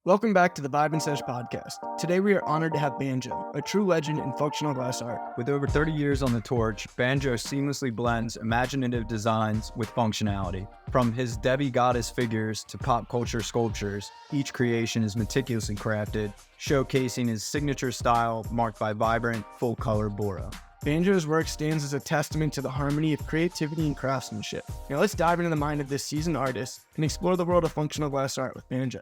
Welcome back to the Sesh Podcast. Today we are honored to have Banjo, a true legend in functional glass art. With over 30 years on the torch, Banjo seamlessly blends imaginative designs with functionality. From his Devi goddess figures to pop culture sculptures, each creation is meticulously crafted, showcasing his signature style marked by vibrant, full-color bora. Banjo's work stands as a testament to the harmony of creativity and craftsmanship. Now let's dive into the mind of this seasoned artist and explore the world of functional glass art with Banjo.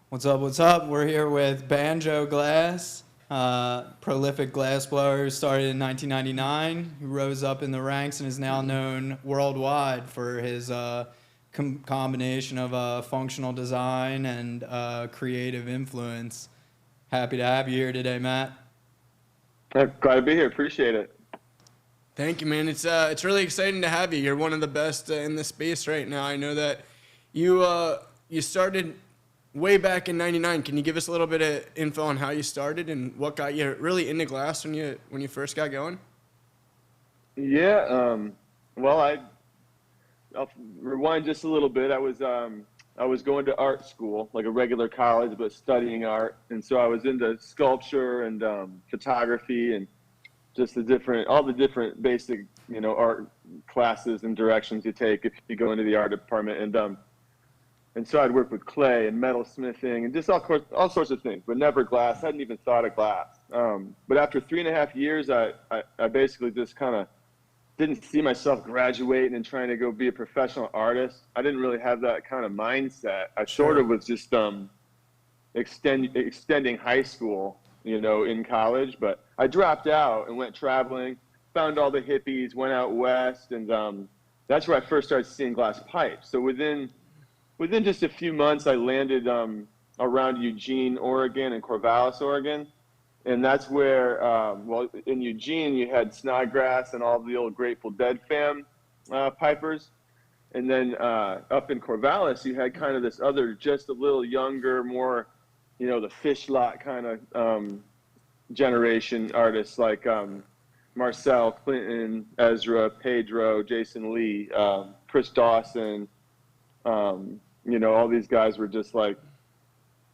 What's up? We're here with Banjo Glass, prolific glassblower, started in 1999, who rose up in the ranks and is now known worldwide for his combination of functional design and creative influence. Happy to have you here today, Matt. Glad to be here. Appreciate it. Thank you, man. It's really exciting to have you. You're one of the best in the space right now. I know that you started way back in '99. Can you give us a little bit of info on how you started and what got you really into glass when you first got going? Yeah. Well, I'll rewind just a little bit. I was going to art school, like a regular college, but studying art, and so I was into sculpture and photography and just all the different basic, art classes and directions you take if you go into the art department. And so I'd work with clay and metal smithing and just all sorts of things, but never glass. I hadn't even thought of glass. But after 3.5 years, I basically just kind of didn't see myself graduating and trying to go be a professional artist. I didn't really have that kind of mindset. I sort of was just extending high school, in college. But I dropped out and went traveling, found all the hippies, went out west, and that's where I first started seeing glass pipes. So within just a few months, I landed around Eugene, Oregon, and Corvallis, Oregon. And that's where, in Eugene, you had Snodgrass and all the old Grateful Dead fam pipers. And then up in Corvallis, you had kind of this other, just a little younger, more, the fish lot kind of generation artists like Marcel, Clinton, Ezra, Pedro, Jason Lee, Chris Dawson. All these guys were just like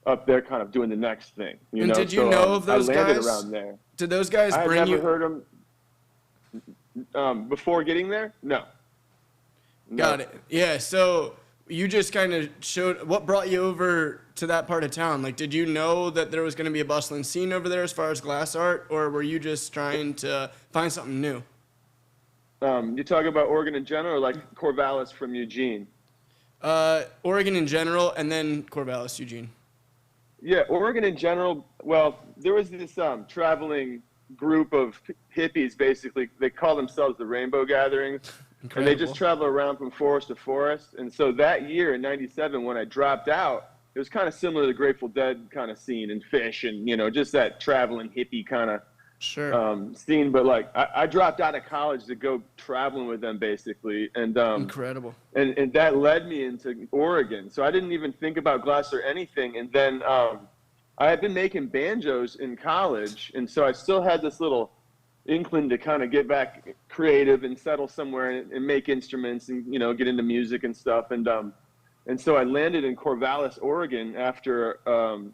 up there kind of doing the next thing. And did you know of those guys? I landed guys? around there. Did those guys I bring had you? never heard them before getting there? No. Got it. Yeah, so you just kind of showed, what brought you over to that part of town? Like, did you know that there was going to be a bustling scene over there as far as glass art, or were you just trying to find something new? You talk about Oregon in general, or like Corvallis from Eugene? Oregon in general, and then Corvallis, Eugene. Yeah, Oregon in general. Well, there was this traveling group of hippies, basically. They call themselves the Rainbow Gatherings. Incredible. And they just travel around from forest to forest. And so that year in '97, when I dropped out, it was kind of similar to the Grateful Dead kind of scene and Fish and, just that traveling hippie kind of scene. But like I dropped out of college to go traveling with them basically. And incredible. And that led me into Oregon. So I didn't even think about glass or anything. And then I had been making banjos in college. And so I still had this little inkling to kind of get back creative and settle somewhere and make instruments and, get into music and stuff. And so I landed in Corvallis, Oregon after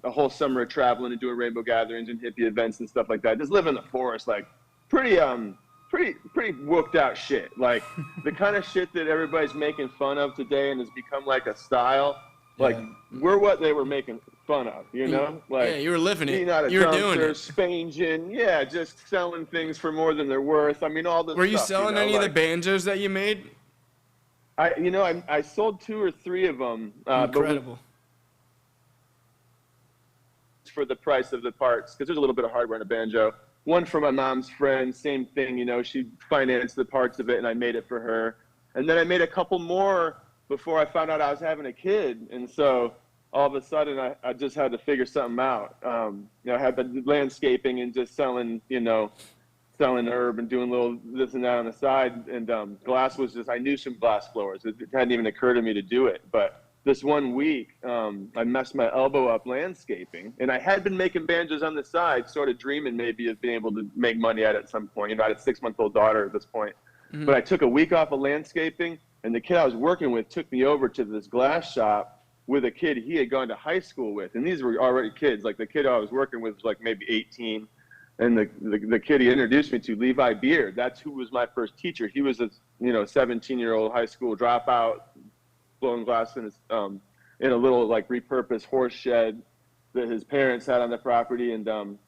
a whole summer of traveling and doing rainbow gatherings and hippie events and stuff like that. Just living in the forest, like pretty whooped out shit. Like the kind of shit that everybody's making fun of today and has become like a style. Like we're what they were making fun of, Like, yeah, you were living it. You were doing it. Spanging, just selling things for more than they're worth. I mean, all this. Were you stuff, selling any of the banjos that you made? I sold 2 or 3 of them. Incredible. For the price of the parts, because there's a little bit of hardware in a banjo. One for my mom's friend, same thing, she financed the parts of it and I made it for her. And then I made a couple more before I found out I was having a kid. And so all of a sudden I just had to figure something out. I had been landscaping and just selling herb and doing little this and that on the side. And glass was just, I knew some glass blowers. It hadn't even occurred to me to do it. But this one week, I messed my elbow up landscaping. And I had been making banjos on the side, sort of dreaming maybe of being able to make money at some point. I had a 6-month-old daughter at this point. Mm-hmm. But I took a week off of landscaping, and the kid I was working with took me over to this glass shop with a kid he had gone to high school with. And these were already kids. Like the kid I was working with was like maybe 18. And the kid he introduced me to, Levi Beard, that's who was my first teacher. He was a 17-year-old high school dropout, blowing glass in a little like repurposed horse shed that his parents had on the property. And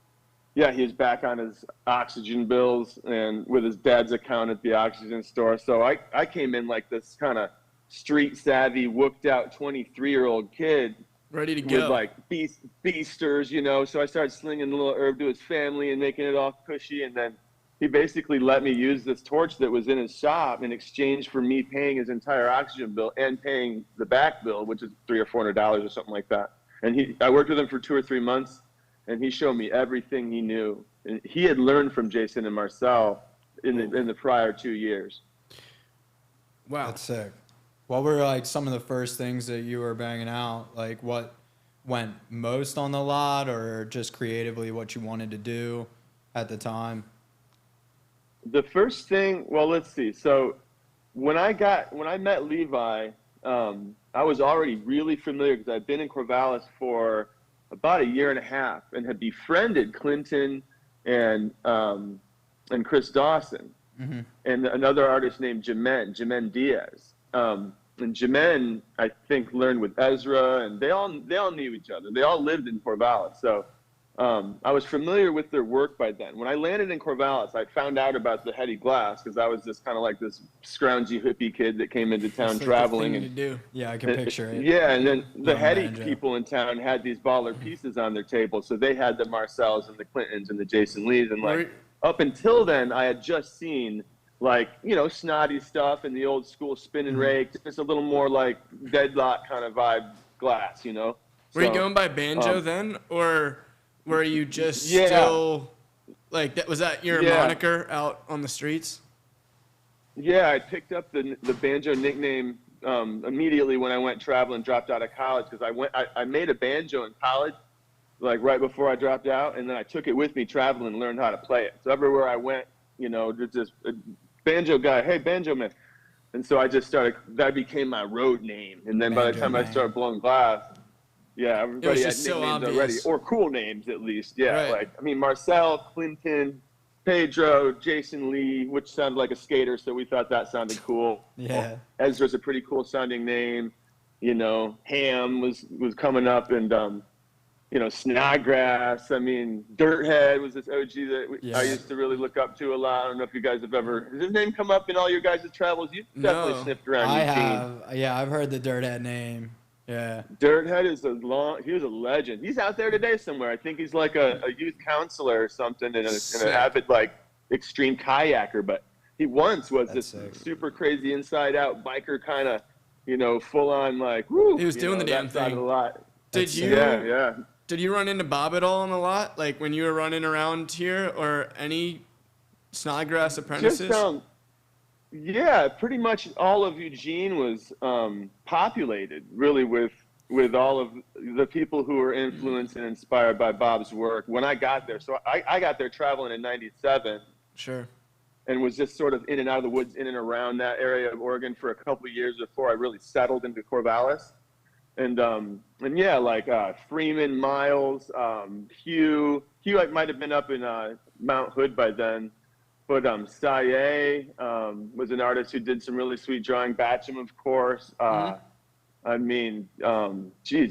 he was back on his oxygen bills and with his dad's account at the oxygen store. So I came in like this kind of street savvy, whooped out 23-year-old kid. Ready to go. With like beasters, So I started slinging a little herb to his family and making it all cushy. And then he basically let me use this torch that was in his shop in exchange for me paying his entire oxygen bill and paying the back bill, which is $300 or $400 or something like that. And I worked with him for 2 or 3 months, and he showed me everything he knew. And he had learned from Jason and Marcel in the prior 2 years. Wow, that's sick. What were like some of the first things that you were banging out? Like what went most on the lot, or just creatively what you wanted to do at the time? The first thing, well, let's see. So when I met Levi, I was already really familiar because I'd been in Corvallis for about a year and a half and had befriended Clinton and Chris Dawson and another artist named Jimen Diaz. And Jimen, I think, learned with Ezra, and they all knew each other. They all lived in Corvallis. So I was familiar with their work by then. When I landed in Corvallis, I found out about the Heady Glass because I was just kind of like this scroungy hippie kid that came into town traveling. And do. Yeah, I can picture it. Yeah, and then the Heady people in town had these baller pieces on their table. So they had the Marcels and the Clintons and the Jason Lees. And like up until then, I had just seen like, snotty stuff and the old school spin and rake, just a little more like Deadlock kind of vibe glass, Were you going by Banjo then, or were you just still like that? Was that your moniker out on the streets? Yeah, I picked up the Banjo nickname immediately when I went traveling, dropped out of college, because I made a banjo in college, like right before I dropped out, and then I took it with me traveling and learned how to play it. So everywhere I went, just a banjo guy, hey, banjo man. And so I just started, that became my road name. And then by the time I started blowing glass, everybody had nicknames already, or cool names at least. Yeah, right. Marcel, Clinton, Pedro, Jason Lee, which sounded like a skater, so we thought that sounded cool. Yeah. Ezra's a pretty cool sounding name. Ham was coming up, and Snodgrass. Dirthead was this OG that I used to really look up to a lot. I don't know if you guys have ever, has his name come up in all your guys' travels? You've definitely sniffed around. I have. Yeah, I've heard the Dirthead name. Yeah. Dirthead he was a legend. He's out there today somewhere. I think he's like a youth counselor or something and an avid like extreme kayaker. But he once was this super crazy inside out biker kind of, full on like, woo. He was doing the damn thing. A lot. Did you run into Bob at all on the lot, like when you were running around here, or any Snodgrass apprentices? Pretty much all of Eugene was populated really with all of the people who were influenced and inspired by Bob's work when I got there. So I got there traveling in '97. Sure. And was just sort of in and out of the woods, in and around that area of Oregon for a couple of years before I really settled into Corvallis. And Freeman, Miles, Hugh might have been up in Mount Hood by then, but Saye was an artist who did some really sweet drawing. Batcham, of course.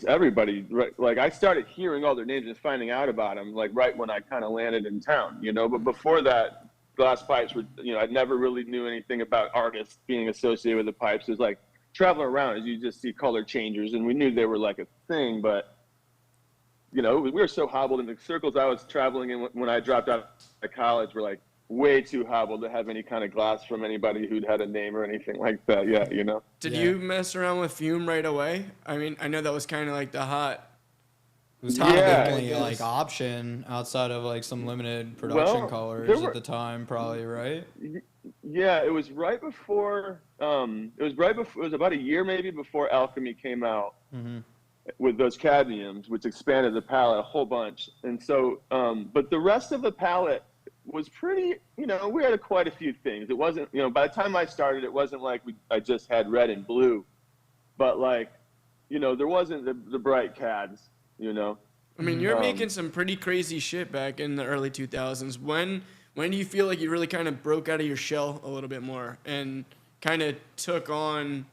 Everybody. Like I started hearing all their names and finding out about them like right when I kind of landed in town, But before that, glass pipes were, I never really knew anything about artists being associated with the pipes. It was like traveling around, as you just see color changers, and we knew they were like a thing, but we were so hobbled in the circles I was traveling in when I dropped out of college were like way too hobbled to have any kind of glass from anybody who'd had a name or anything like that. Did you mess around with fume right away? I know that was kind of like the hot. It was kind of the only like option outside of like some limited production colors at the time, probably, right? Yeah, it was right before. It was about a year maybe before Alchemy came out with those cadmiums, which expanded the palette a whole bunch. And so, but the rest of the palette was pretty. We had quite a few things. It wasn't. By the time I started, it wasn't like I just had red and blue, but like there wasn't the bright CADs, I mean, you're making some pretty crazy shit back in the early 2000s. When do you feel like you really kind of broke out of your shell a little bit more and kind of took on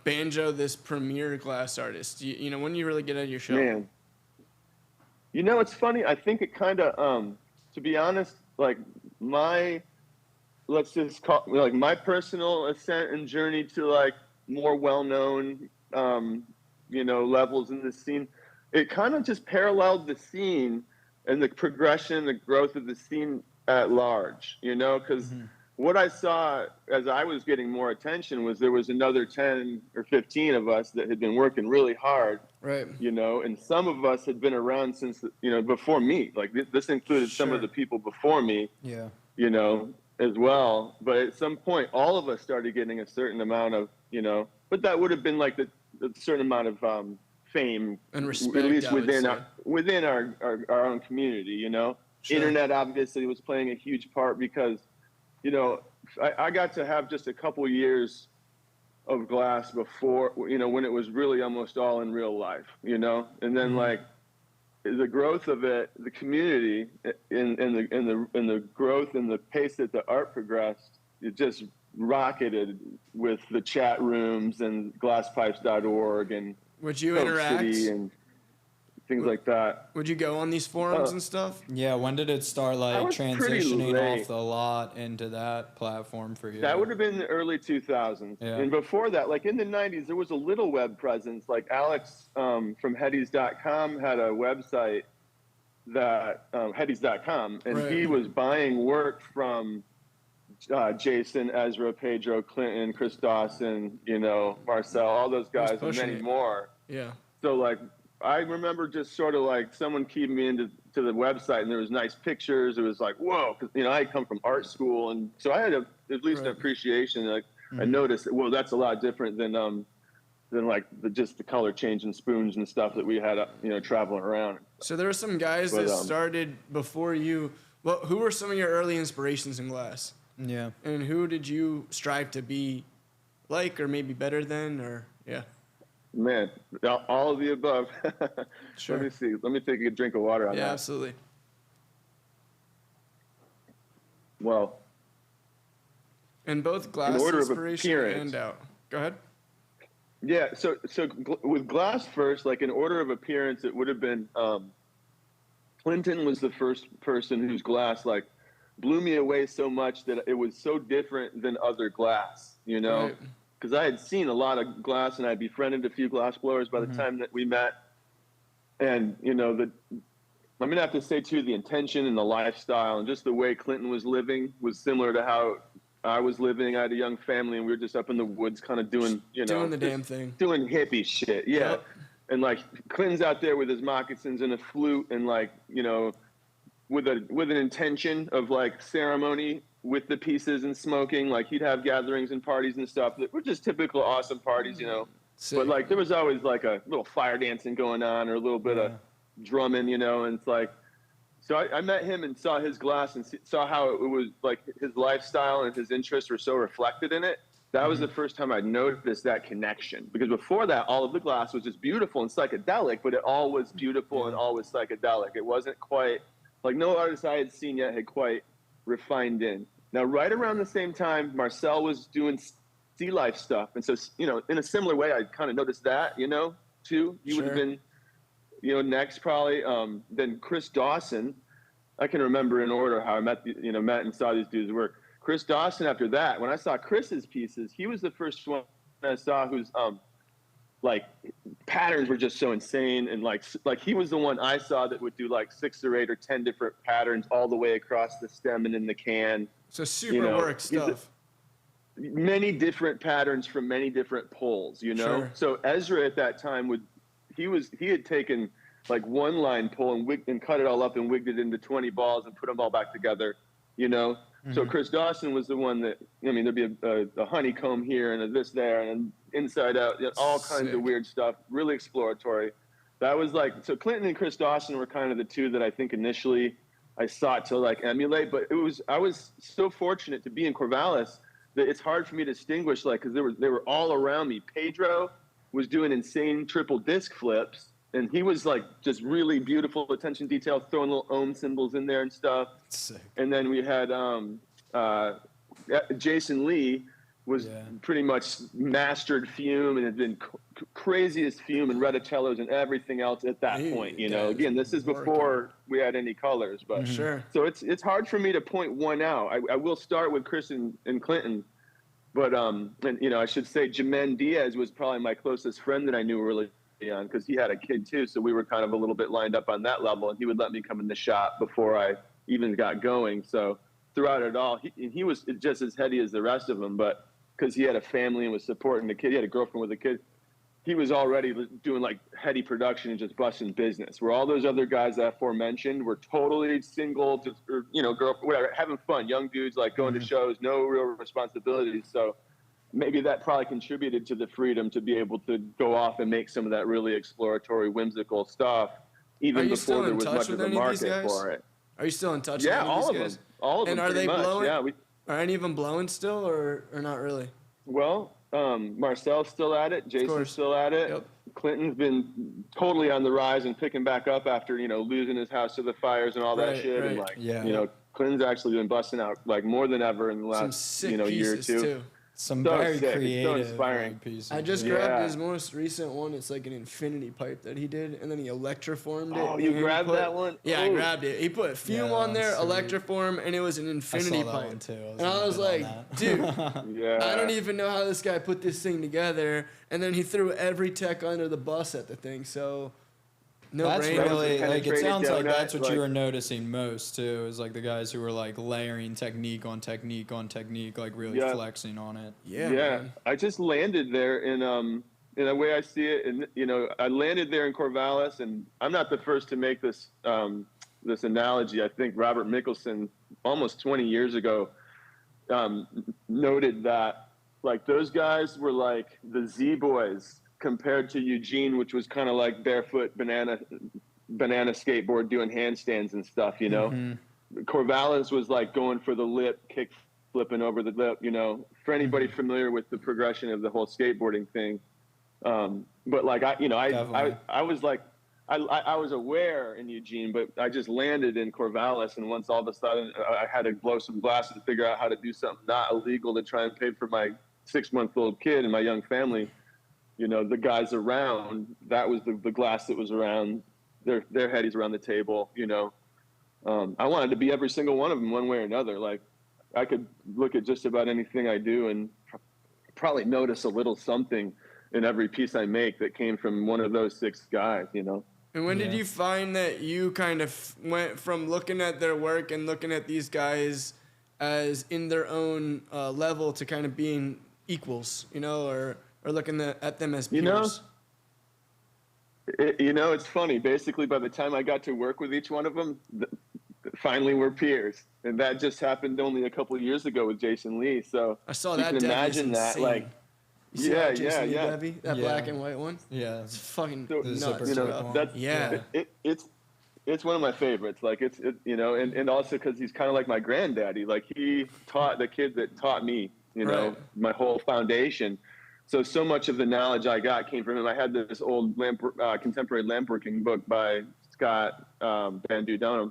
Banjo, this premier glass artist? When do you really get out of your shell? Man, it's funny. I think it kind of, to be honest, like let's just call like my personal ascent and journey to like more well-known, levels in the scene. It kind of just paralleled the scene and the progression, the growth of the scene at large, because what I saw as I was getting more attention was there was another 10 or 15 of us that had been working really hard, right? And some of us had been around since, before me. Like this included some of the people before me, as well. But at some point, all of us started getting a certain amount of, but that would have been like a certain amount of fame and respect, at least within our own community. Sure. Internet obviously was playing a huge part because, I got to have just a couple years of glass before, when it was really almost all in real life, and then like the growth of it, the community, and the growth and the pace that the art progressed, it just rocketed with the chat rooms and glasspipes.org and would you Coke interact City and things like that. Would you go on these forums and stuff? Yeah, when did it start like transitioning late. off the lot into that platform for you? That would have been the early 2000s. Yeah. And before that, like in the 90s, there was a little web presence. Like Alex from Heddies.com had a website that, Heddies.com, and right. he was buying work from Jason, Ezra, Pedro, Clinton, Chris Dawson, Marcel, all those guys and many more. Yeah. So like, I remember just sort of like someone keyed me into the website and there was nice pictures. It was like, whoa, because I come from art school, and so I had at least an appreciation. Like I noticed, well, that's a lot different than like just the color change and spoons and stuff that we had traveling around. So there were some guys that started before you. Well, who were some of your early inspirations in glass? Yeah. And who did you strive to be like, or maybe better than, or yeah? Man, all of the above. Sure. Let me see. Let me take a drink of water on that. Yeah, absolutely. Well, and both glass inspiration and out. Go ahead. Yeah, so with glass first, like in order of appearance, it would have been Clinton was the first person whose glass like blew me away so much that it was so different than other glass, Right. Because I had seen a lot of glass and I befriended a few glass blowers by the time that we met. And, I'm going to have to say, too, the intention and the lifestyle and just the way Clinton was living was similar to how I was living. I had a young family and we were just up in the woods kind of doing, doing the damn thing. Doing hippie shit, yeah. Yep. And, like, Clinton's out there with his moccasins and a flute and, like, with an intention of, like, ceremony with the pieces and smoking. Like he'd have gatherings and parties and stuff that were just typical awesome parties, Sick. But like there was always like a little fire dancing going on or a little bit of drumming, and it's like, so I met him and saw his glass and saw how it was like his lifestyle and his interests were so reflected in it. That was the first time I noticed that connection, because before that, all of the glass was just beautiful and psychedelic, but it all was beautiful and all was psychedelic. It wasn't quite like no artist I had seen yet had quite refined in. Now, right around the same time, Marcel was doing sea life stuff. And so, in a similar way, I kind of noticed that, too. He would have been, next probably. Then Chris Dawson, I can remember in order how I met and saw these dudes work. Chris Dawson, after that, when I saw Chris's pieces, he was the first one I saw whose, like, patterns were just so insane. And, like he was the one I saw that would do, like, 6 or 8 or 10 different patterns all the way across the stem and in the can. So super work stuff. Many different patterns from many different poles, Sure. So Ezra at that time he had taken like one line pole and cut it all up and wigged it into 20 balls and put them all back together, So Chris Dawson was the one that, there'd be a honeycomb here and a this there and inside out, all kinds of weird stuff, really exploratory. That was like, so Clinton and Chris Dawson were kind of the two that I think initially I sought to like emulate, but I was so fortunate to be in Corvallis that it's hard for me to distinguish, like, because they were all around me. Pedro was doing insane triple disc flips. And he was like just really beautiful attention detail, throwing little ohm symbols in there and stuff. Sick. And then we had Jason Lee was pretty much mastered fume and had been craziest fume and reticellos and everything else at that point. You know, again, this is before we had any colors, but sure. So it's hard for me to point one out. I will start with Chris and Clinton, but and you know, I should say Jamen Diaz was probably my closest friend that I knew really on, because he had a kid too, so we were kind of a little bit lined up on that level, and he would let me come in the shop before I even got going. So throughout it all, he was just as heady as the rest of them, but because he had a family and was supporting the kid, he had a girlfriend with a kid, he was already doing like heady production and just busting business, where all those other guys that aforementioned were totally single, or, you know, girl, whatever, having fun, young dudes, like going to shows, no real responsibilities. So maybe that probably contributed to the freedom to be able to go off and make some of that really exploratory, whimsical stuff, even before there was much of a market for it. Are you still in touch with any of these guys? All of them. And are they blowing? Yeah. Are any of them blowing still, or not really? Well, Marcel's still at it. Jason's still at it. Yep. Clinton's been totally on the rise and picking back up after, you know, losing his house to the fires and all that shit. Right. And like, you know, Clinton's actually been busting out like more than ever in the last, you know, year or two. Too. Some very creative, so inspiring pieces. I just grabbed his most recent one. It's like an infinity pipe that he did, and then he electroformed it. Oh, you grabbed that one? Yeah, I grabbed it. He put fume on there, electroform, and it was an infinity pipe. One too. And I was like, dude, I don't even know how this guy put this thing together. And then he threw every tech under the bus at the thing. So that's really, like, it sounds like that's what you were noticing most too, is like the guys who were like layering technique on technique on technique, like really flexing on it. Yeah. Man. I just landed there in the way I see it, and you know, I landed there in Corvallis, and I'm not the first to make this this analogy. I think Robert Mickelson almost 20 years ago noted that like those guys were like the Z Boys compared to Eugene, which was kind of like barefoot banana skateboard doing handstands and stuff, you know. Corvallis was like going for the lip, kick flipping over the lip, you know, for anybody familiar with the progression of the whole skateboarding thing. But like, I was like, I was aware in Eugene, but I just landed in Corvallis, and once all of a sudden I had to blow some glasses to figure out how to do something not illegal to try and pay for my 6-month-old kid and my young family. You know, the guys around, that was the glass that was around their headies around the table, you know. I wanted to be every single one of them one way or another. Like, I could look at just about anything I do and probably notice a little something in every piece I make that came from one of those 6 guys, you know. And when did you find that you kind of went from looking at their work and looking at these guys as in their own level to kind of being equals, you know, or looking at them as peers? You know, it's funny. Basically, by the time I got to work with each one of them, finally we're peers. And that just happened only a couple of years ago with Jason Lee. So I saw you that. can imagine that, like, that black and white one. Yeah, it's fucking nuts. You know, it's one of my favorites. Like it you know, and also because he's kind of like my granddaddy. Like he taught the kid that taught me, you know, my whole foundation. So much of the knowledge I got came from him. I had this old contemporary lampworking book by Scott Banjo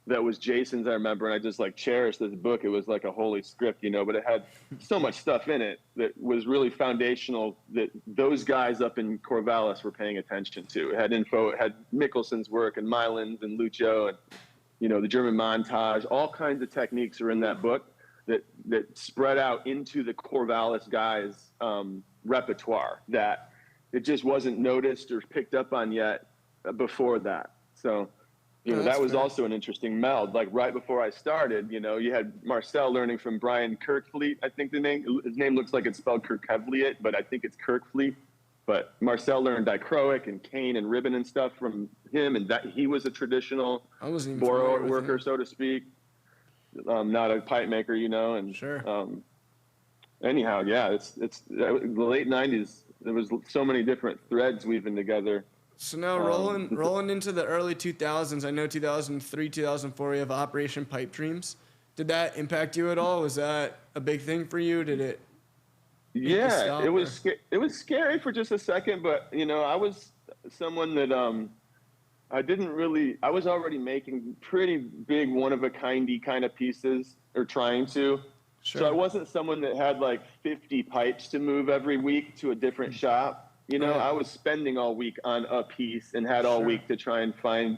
that was Jason's, I remember, and I just like cherished this book. It was like a holy script, you know, but it had so much stuff in it that was really foundational that those guys up in Corvallis were paying attention to. It had info, it had Mickelson's work and Mylan's and Lucio and, you know, the German montage. All kinds of techniques are in that book that spread out into the Corvallis guys' repertoire that it just wasn't noticed or picked up on yet before that. So, you know, that was also an interesting meld. Like right before I started, you know, you had Marcel learning from Brian Kirkfleet. I think his name looks like it's spelled Kirkfleet, but I think it's Kirkfleet. But Marcel learned dichroic and cane and ribbon and stuff from him, and that he was a traditional boro worker, so to speak, not a pipe maker, you know. And anyhow, yeah, it's the late '90s. There was so many different threads weaving together. So now rolling into the early 2000s, I know 2003, 2004, you have Operation Pipe Dreams. Did that impact you at all? Was that a big thing for you? Did it? Yeah, it was scary for just a second, but I was someone that I was already making pretty big one of a kindy kind of pieces, or trying to. Sure. So I wasn't someone that had like 50 pipes to move every week to a different shop. Right. I was spending all week on a piece and had all week to try and find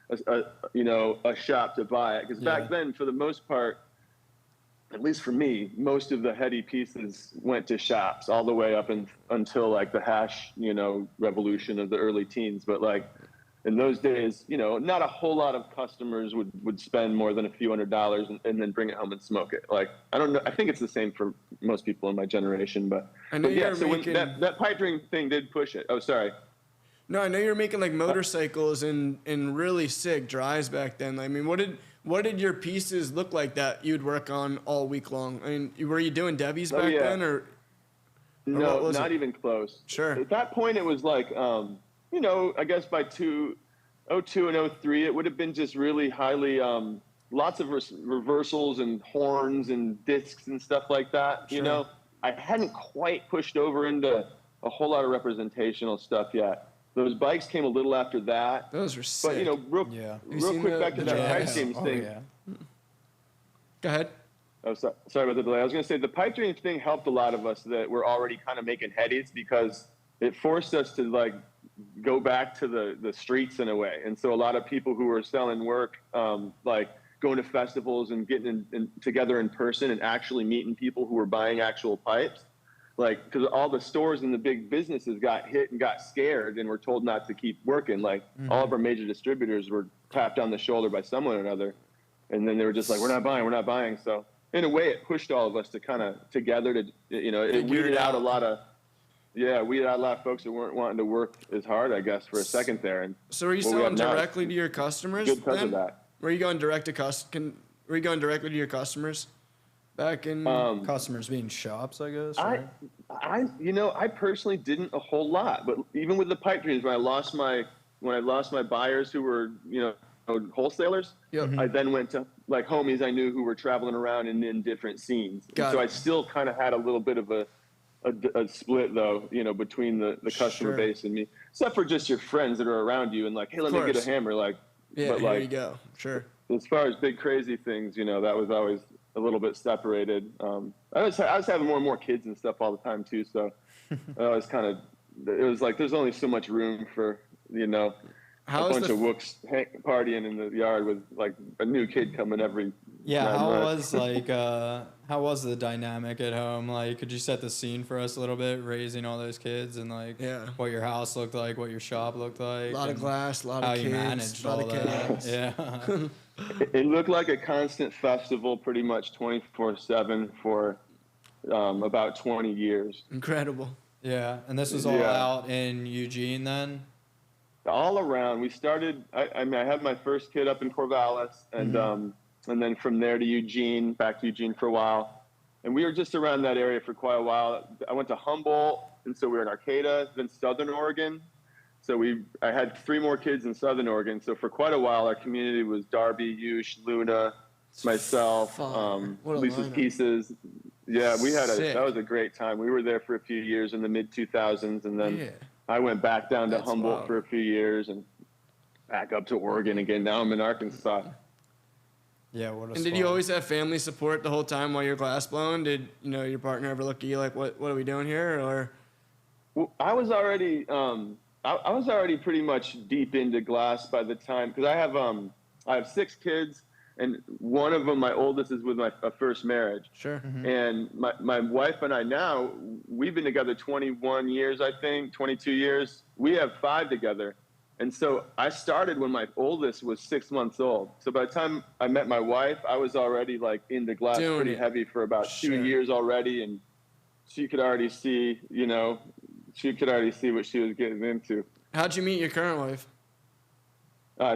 a shop to buy it. Because back then, for the most part, at least for me, most of the heady pieces went to shops all the way up until like the hash, revolution of the early teens. But like in those days, not a whole lot of customers would spend more than a few $100s and then bring it home and smoke it. Like, I don't know. I think it's the same for most people in my generation, but yeah. So when that pipe dream thing did push it. Oh, sorry. No, I know you were making like motorcycles and really sick dries back then. I mean, what did your pieces look like that you'd work on all week long? I mean, were you doing Debbie's back then, or no? Not even close. Sure. At that point, it was like, I guess by 2002 and 03, it would have been just really highly, lots of reversals and horns and discs and stuff like that. Sure. I hadn't quite pushed over into a whole lot of representational stuff yet. Those bikes came a little after that. Those were sick. But, real quick back to that pipe dreams thing. Yeah. Go ahead. Oh, sorry about the delay. I was going to say the pipe dream thing helped a lot of us that were already kind of making headies, because it forced us to like go back to the streets in a way. And so a lot of people who were selling work, like going to festivals and getting together in person and actually meeting people who were buying actual pipes. Like, because all the stores and the big businesses got hit and got scared and were told not to keep working. Like, all of our major distributors were tapped on the shoulder by someone or another. And then they were just like, we're not buying. So in a way, it pushed all of us to kind of together to, it weeded out a lot of folks that weren't wanting to work as hard, I guess, for a second there. And so were you selling directly to your customers? Good because of that. Were you going directly to your customers? Back in customers being shops, I guess. Right? I personally didn't a whole lot, but even with the pipe dreams, when I lost my buyers who were wholesalers, I then went to like homies I knew who were traveling around and in different scenes. So I still kind of had a little bit of a split though, between the customer base and me, except for just your friends that are around you and like, hey, let me get a hammer, like. Yeah, but here you go. Sure. As far as big crazy things, that was always a little bit separated. I was having more and more kids and stuff all the time too, so I was it was like there's only so much room for a bunch of wooks partying in the yard with like a new kid coming every. Yeah, how was the dynamic at home? Like, could you set the scene for us a little bit, raising all those kids and like what your house looked like, what your shop looked like? A lot of glass, a lot of kids, how you managed all that. Yeah. It looked like a constant festival pretty much 24/7 for about 20 years. Incredible. Yeah, and this was all out in Eugene then? All around. We started, I had my first kid up in Corvallis, and then from there to Eugene, back to Eugene for a while. And we were just around that area for quite a while. I went to Humboldt, and so we were in Arcata, then Southern Oregon. So I had 3 more kids in Southern Oregon. So for quite a while, our community was Darby, Yush, Luna, myself, Lisa's Pieces. Yeah, that was a great time. We were there for a few years in the mid 2000s, and then I went back down to Humboldt for a few years and back up to Oregon again. Now I'm in Arkansas. Yeah, what a And did you always have family support the whole time while you're glass blowing? Did your partner ever look at you like, what are we doing here? Or well, I was already pretty much deep into glass by the time, because I have 6 kids, and one of them, my oldest, is with my first marriage. Sure. Mm-hmm. And my wife and I now, we've been together 21 years, I think, 22 years. We have 5 together. And so I started when my oldest was 6 months old. So by the time I met my wife, I was already like into glass pretty heavy for about 2 years already. And she could already see, what she was getting into. How'd you meet your current wife?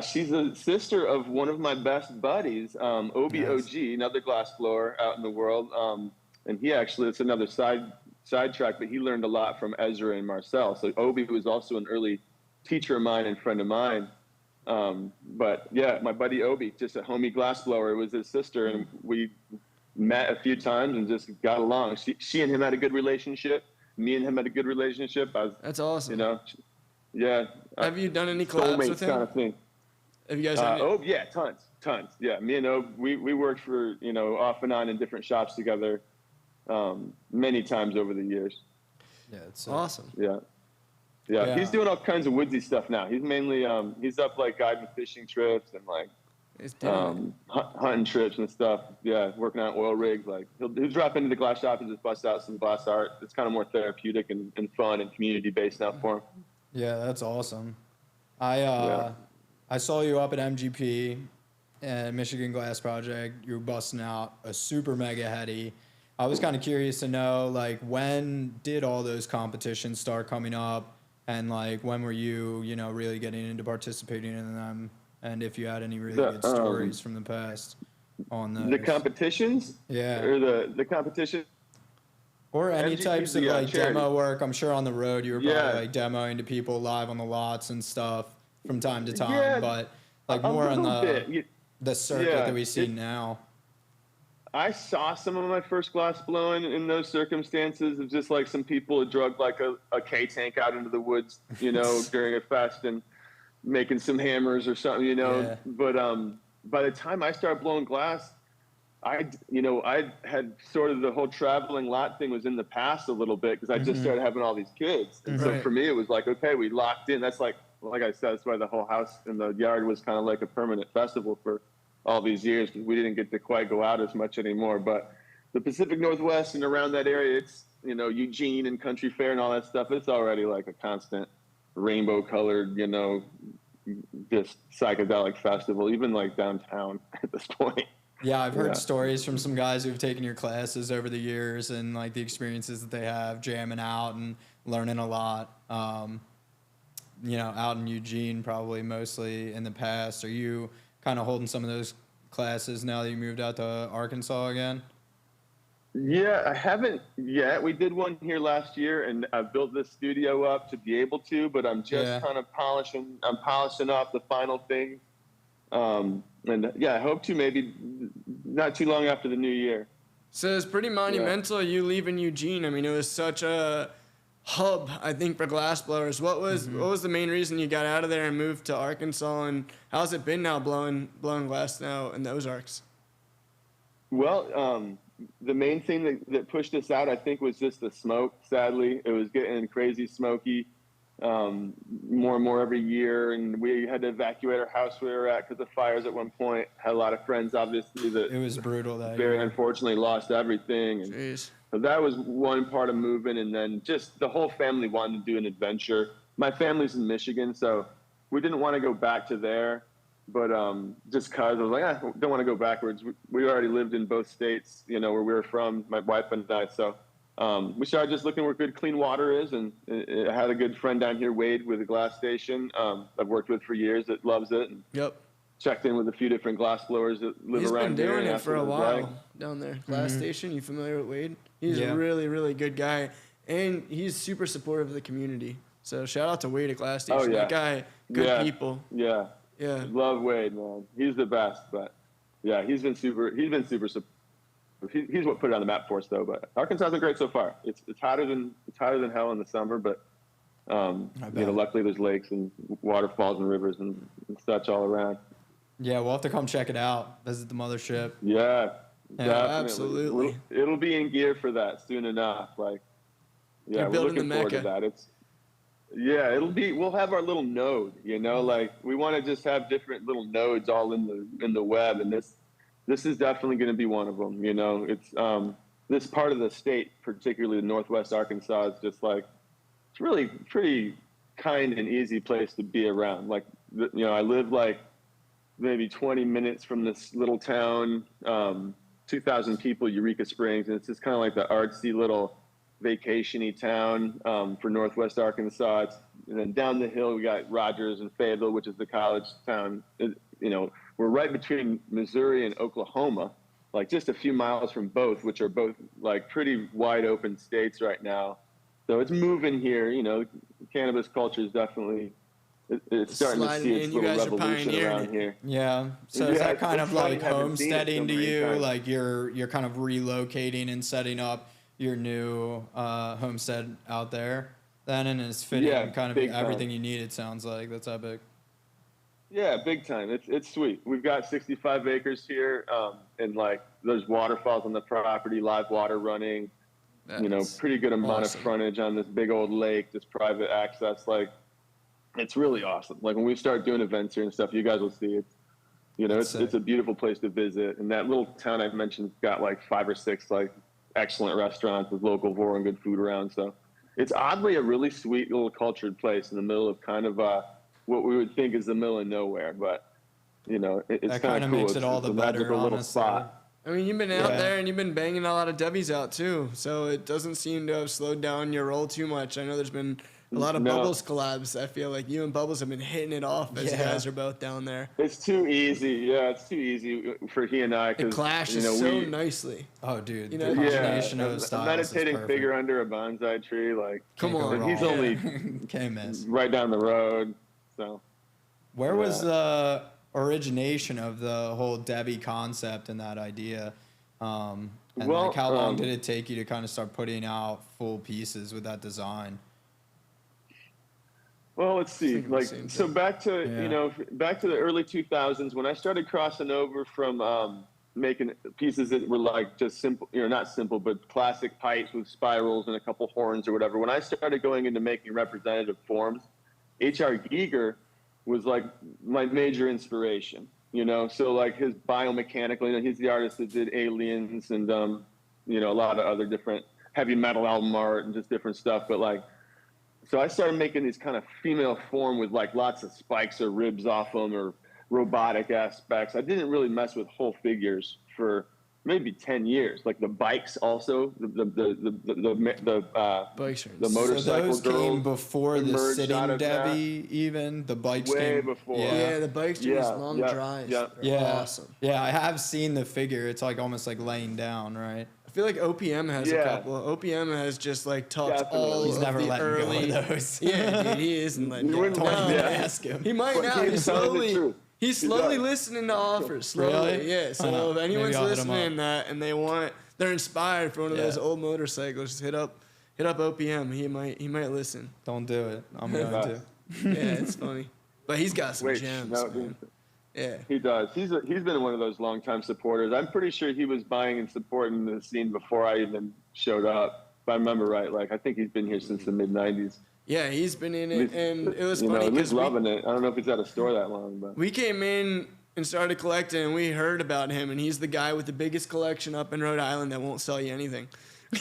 She's a sister of one of my best buddies, Obi OG, another glass blower out in the world. And he actually, it's another sidetrack, but he learned a lot from Ezra and Marcel. So Obi was also an early teacher of mine and friend of mine. But yeah, my buddy Obi, just a homie glass blower, was his sister, and we met a few times and just got along. She and him had a good relationship. Me and him had a good relationship. That's awesome. You know, yeah. Have you done any collabs with him? Kind of thing. Have you guys done it? Oh, yeah, tons. Yeah, me and Obe, we worked for, you know, off and on in different shops together many times over the years. Yeah, it's awesome. Yeah, he's doing all kinds of woodsy stuff now. He's mainly, he's up like guiding fishing trips and like hunting trips and stuff. Yeah, working on oil rigs. Like he'll drop into the glass shop and just bust out some glass art. It's kind of more therapeutic and fun and community based now for him. Yeah, that's awesome. I saw you up at MGP and Michigan Glass Project. You were busting out a super mega heady. I was kind of curious to know, like, when did all those competitions start coming up, and like when were you, you know, really getting into participating in them, and if you had any really good stories from the past on those. The competitions, or the competition. Or any MGP, types of like charity. demo work. I'm sure on the road you were probably like demoing to people live on the lots and stuff from time to time, but like more on the circuit that we see now. I saw some of my first glass blowing in those circumstances of just like some people had drugged like a K-tank out into the woods, you know, during a fest and making some hammers or something, you know. Yeah. But by the time I started blowing glass, I had sort of the whole traveling lot thing was in the past a little bit because I just started having all these kids. And so for me, it was like, okay, we locked in. That's like I said, that's why the whole house in the yard was kind of like a permanent festival for all these years because we didn't get to quite go out as much anymore. But the Pacific Northwest and around that area, it's, you know, Eugene and Country Fair and all that stuff, it's already like a constant rainbow colored, you know, just psychedelic festival, even like downtown at this point. Yeah, I've heard stories from some guys who've taken your classes over the years and like the experiences that they have jamming out and learning a lot. You know, out in Eugene, probably mostly in the past. Are you kind of holding some of those classes now that you moved out to Arkansas again? Yeah, I haven't yet. We did one here last year, and I built this studio up to be able to, but I'm just kind of polishing off the final thing. And yeah, I hope to maybe not too long after the new year. So it's pretty monumental you leaving Eugene. I mean, it was such a hub, I think, for glassblowers. What was the main reason you got out of there and moved to Arkansas, and how's it been now blowing glass now in the Ozarks? Well, the main thing that pushed us out, I think, was just the smoke. Sadly, it was getting crazy smoky. More and more every year, and we had to evacuate our house we were at because of fires at one point. Had a lot of friends, obviously, that it was brutal. That very unfortunately lost everything. And so that was one part of moving, and then just the whole family wanted to do an adventure. My family's in Michigan, so we didn't want to go back to there, but just because I was like, I don't want to go backwards. We already lived in both states, you know, where we were from, my wife and I, so. We started just looking where good clean water is, and I had a good friend down here, Wade, with a glass station I've worked with for years that loves it. And checked in with a few different glass blowers that live around here. He's been doing it for a while down there. Glass station, you familiar with Wade? He's a really, really good guy, and he's super supportive of the community. So shout out to Wade at Glass Station. Oh, yeah. That guy, good people. Yeah. Love Wade, man. He's the best. But yeah, he's been super supportive. He's what put it on the map for us, though. But Arkansas has been great so far. It's hotter than hell in the summer, but you know, luckily there's lakes and waterfalls and rivers and such all around. Yeah, we'll have to come check it out. Visit the mothership. Yeah, absolutely. It'll be in gear for that soon enough. Like, yeah, we're looking forward to that. We'll have our little node. You know, like we want to just have different little nodes all in the web, and this is definitely going to be one of them. You know, it's this part of the state, particularly Northwest Arkansas, is just like, it's really pretty kind and easy place to be around. Like, you know, I live like maybe 20 minutes from this little town, 2,000 people, Eureka Springs, and it's just kind of like the artsy little vacation-y town for Northwest Arkansas. And then down the hill, we got Rogers and Fayetteville, which is the college town. You know, we're right between Missouri and Oklahoma, like just a few miles from both, which are both like pretty wide open states right now. So it's moving here. You know, cannabis culture is definitely it's starting to Sliding see its in, you little guys are revolution pioneering around it. here. Yeah. So is Yeah, that kind it's of funny, like haven't seen it so homesteading to many you? times. Like you're kind of relocating and setting up your new homestead out there then, and it's fitting kind of big everything time. you need. It sounds like that's epic. Yeah, big time. It's sweet. We've got 65 acres here, and like there's waterfalls on the property, live water running. That's Pretty good amount awesome. of frontage on this big old lake, this private access. Like, it's really awesome. Like when we start doing events here and stuff, you guys will see it. It's a beautiful place to visit. And that little town I've mentioned got like 5 or 6 like excellent restaurants with local vor and good food around. So it's oddly a really sweet little cultured place in the middle of kind of what we would think is the middle of nowhere. But it's That kind of cool. makes it all it's the a better, magical little honestly. spot. I mean, you've been out there and you've been banging a lot of Debbie's out too, so it doesn't seem to have slowed down your role too much. I know there's been a lot of Bubbles collabs. I feel like you and Bubbles have been hitting it off as you guys are both down there. It's too easy. Yeah, it's too easy for he and I. It clashes so nicely. Oh, dude. The combination of a styles meditating is figure under a bonsai tree. Like, come on. And he's only Can't miss. right down the road. So, Where was the origination of the whole Debbie concept and that idea? And like how long did it take you to kind of start putting out full pieces with that design? Well, let's see. Like, so back to back to the early 2000s when I started crossing over from making pieces that were like just simple, not simple, but classic pipes with spirals and a couple horns or whatever. When I started going into making representative forms, H.R. Giger was like my major inspiration. So like his biomechanical, he's the artist that did Aliens and, a lot of other different heavy metal album art and just different stuff. But like, so I started making these kind of female form with like lots of spikes or ribs off them or robotic aspects. I didn't really mess with whole figures for maybe 10 years. Like the bikes also, the motorcycle so those girls came before the sitting Debbie that. even? The bikes way came before. Yeah, the bikes do these long drives. They're awesome. Yeah, I have seen the figure. It's like almost like laying down, right? I feel like OPM has a couple. OPM has just like tucked all He's of never the letting early. go of those. Yeah, dude, he isn't letting go. Ask him. He might now. He's slowly listening to offers. Slowly, Really? yeah. So if anyone's I'll hit him listening and they're inspired for one of those old motorcycles, just hit up OPM. He might listen. Don't do it. I'm going to. Yeah, it's funny, but he's got some gems. Man. Yeah, he does. He's been one of those longtime supporters. I'm pretty sure he was buying and supporting the scene before I even showed up. If I remember right, like I think he's been here since the mid '90s. Yeah, he's been in it, and it was funny because loving it. I don't know if he's at a store that long, but we came in and started collecting, and we heard about him, and he's the guy with the biggest collection up in Rhode Island that won't sell you anything.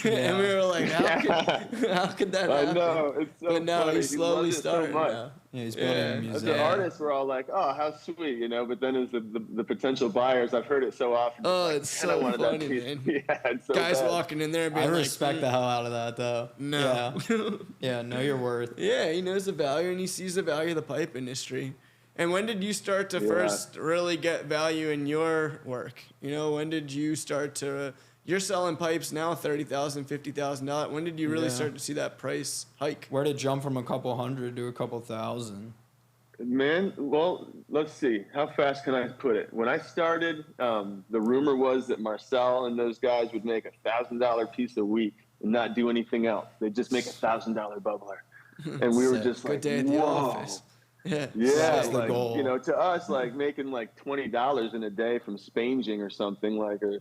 And we were like, how could that happen? I know, it's so but now funny. he's slowly starting so now. Yeah, he's building a museum. The artists were all like, "Oh, how sweet," But then as the potential buyers, I've heard it so often. Oh, it's so funny, man. Yeah, it's so guys bad. walking in there and being I like, respect the hell out of that, though. No. Yeah, know your worth. Yeah, he knows the value, and he sees the value of the pipe industry. And when did you start to first really get value in your work? When did you start to... You're selling pipes now, $30,000, $50,000. When did you really start to see that price hike? Where did it jump from a couple hundred to a couple thousand? Man, well, let's see. How fast can I put it? When I started, the rumor was that Marcel and those guys would make $1,000 piece a week and not do anything else. They'd just make $1,000 bubbler. And we were just Good like, day at the whoa. office. Yeah, like, the goal. To us, like making like $20 in a day from spanging or something, like, or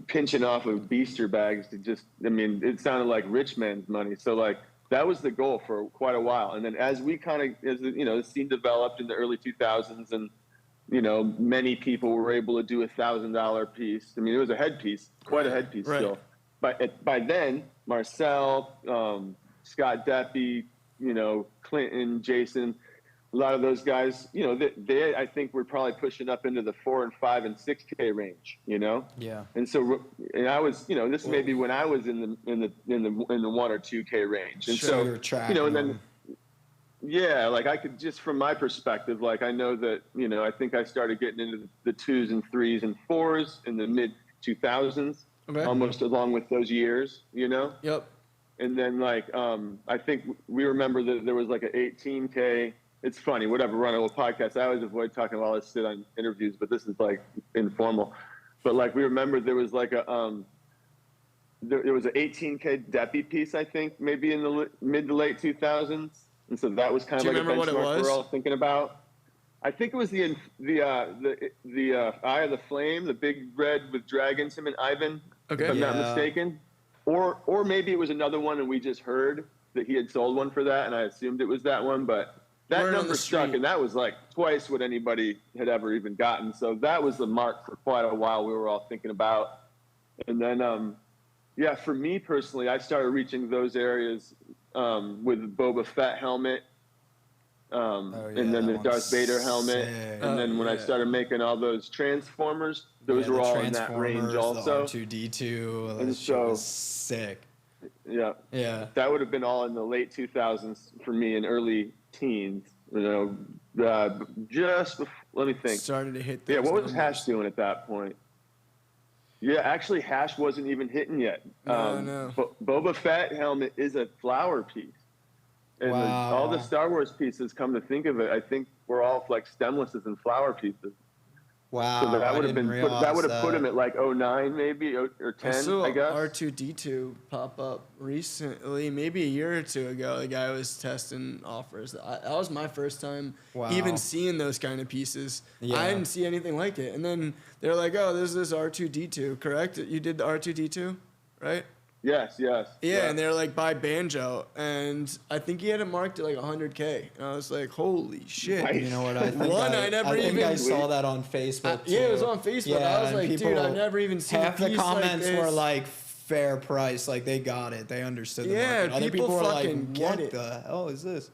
pinching off of beaster bags to just, it sounded like rich man's money. So like that was the goal for quite a while. And then as we the scene developed in the early 2000s, and many people were able to do $1,000 piece. It was a headpiece, quite a headpiece still. But by then, Marcel, Scott Deppy, Clinton, Jason. A lot of those guys, they I think were probably pushing up into the 4 and 5 and 6K range, Yeah. And so, and I was, this may be when I was in the 1 or 2K range, and so and then, like I could just from my perspective, like I know that I think I started getting into the 2s and 3s and 4s in the mid 2000s, almost along with those years, Yep. And then like I think we remember that there was like an 18K it's funny, whatever, we're on a little podcast. I always avoid talking about all this shit on interviews, but this is like informal. But like, we remember there was like a, there was an 18K Deppy piece, I think, maybe in the mid to late 2000s. And so that was kind of like a benchmark we were all thinking about. I think it was the Eye of the Flame, the big red with dragons, him and Ivan, if I'm not mistaken. Or maybe it was another one and we just heard that he had sold one for that, and I assumed it was that one, but that number stuck, and that was like twice what anybody had ever even gotten. So that was the mark for quite a while we were all thinking about. And then, yeah, for me personally, I started reaching those areas with Boba Fett helmet, and then the Darth Vader helmet. And then when I started making all those Transformers, those were all in that range also. The R2-D2, and so was sick. Yeah. That would have been all in the late 2000s for me and early teens. You know, just before, let me think. Started to hit. Yeah, what was Hash doing at that point? Yeah, actually, Hash wasn't even hitting yet. No. Boba Fett helmet is a flower piece. And all the Star Wars pieces, come to think of it, I think we're all like stemlesses and flower pieces. Wow. So that would have been put him at like 09 maybe or 10, I guess. R2-D2 pop up recently, maybe a year or two ago. The guy was testing offers. That was my first time even seeing those kind of pieces. Yeah. I didn't see anything like it. And then they're like, "Oh, there's this R2-D2, correct? You did the R2-D2, right?" Yes. Yeah, and they're like by Banjo, and I think he had it marked at like 100K. And I was like, holy shit! You know what? I think I saw that on Facebook. Yeah, it was on Facebook. Yeah, I was like, dude, I've never even seen half a piece the comments like this. were like fair price, like they got it, they understood the market. Other people were like, what the hell is this?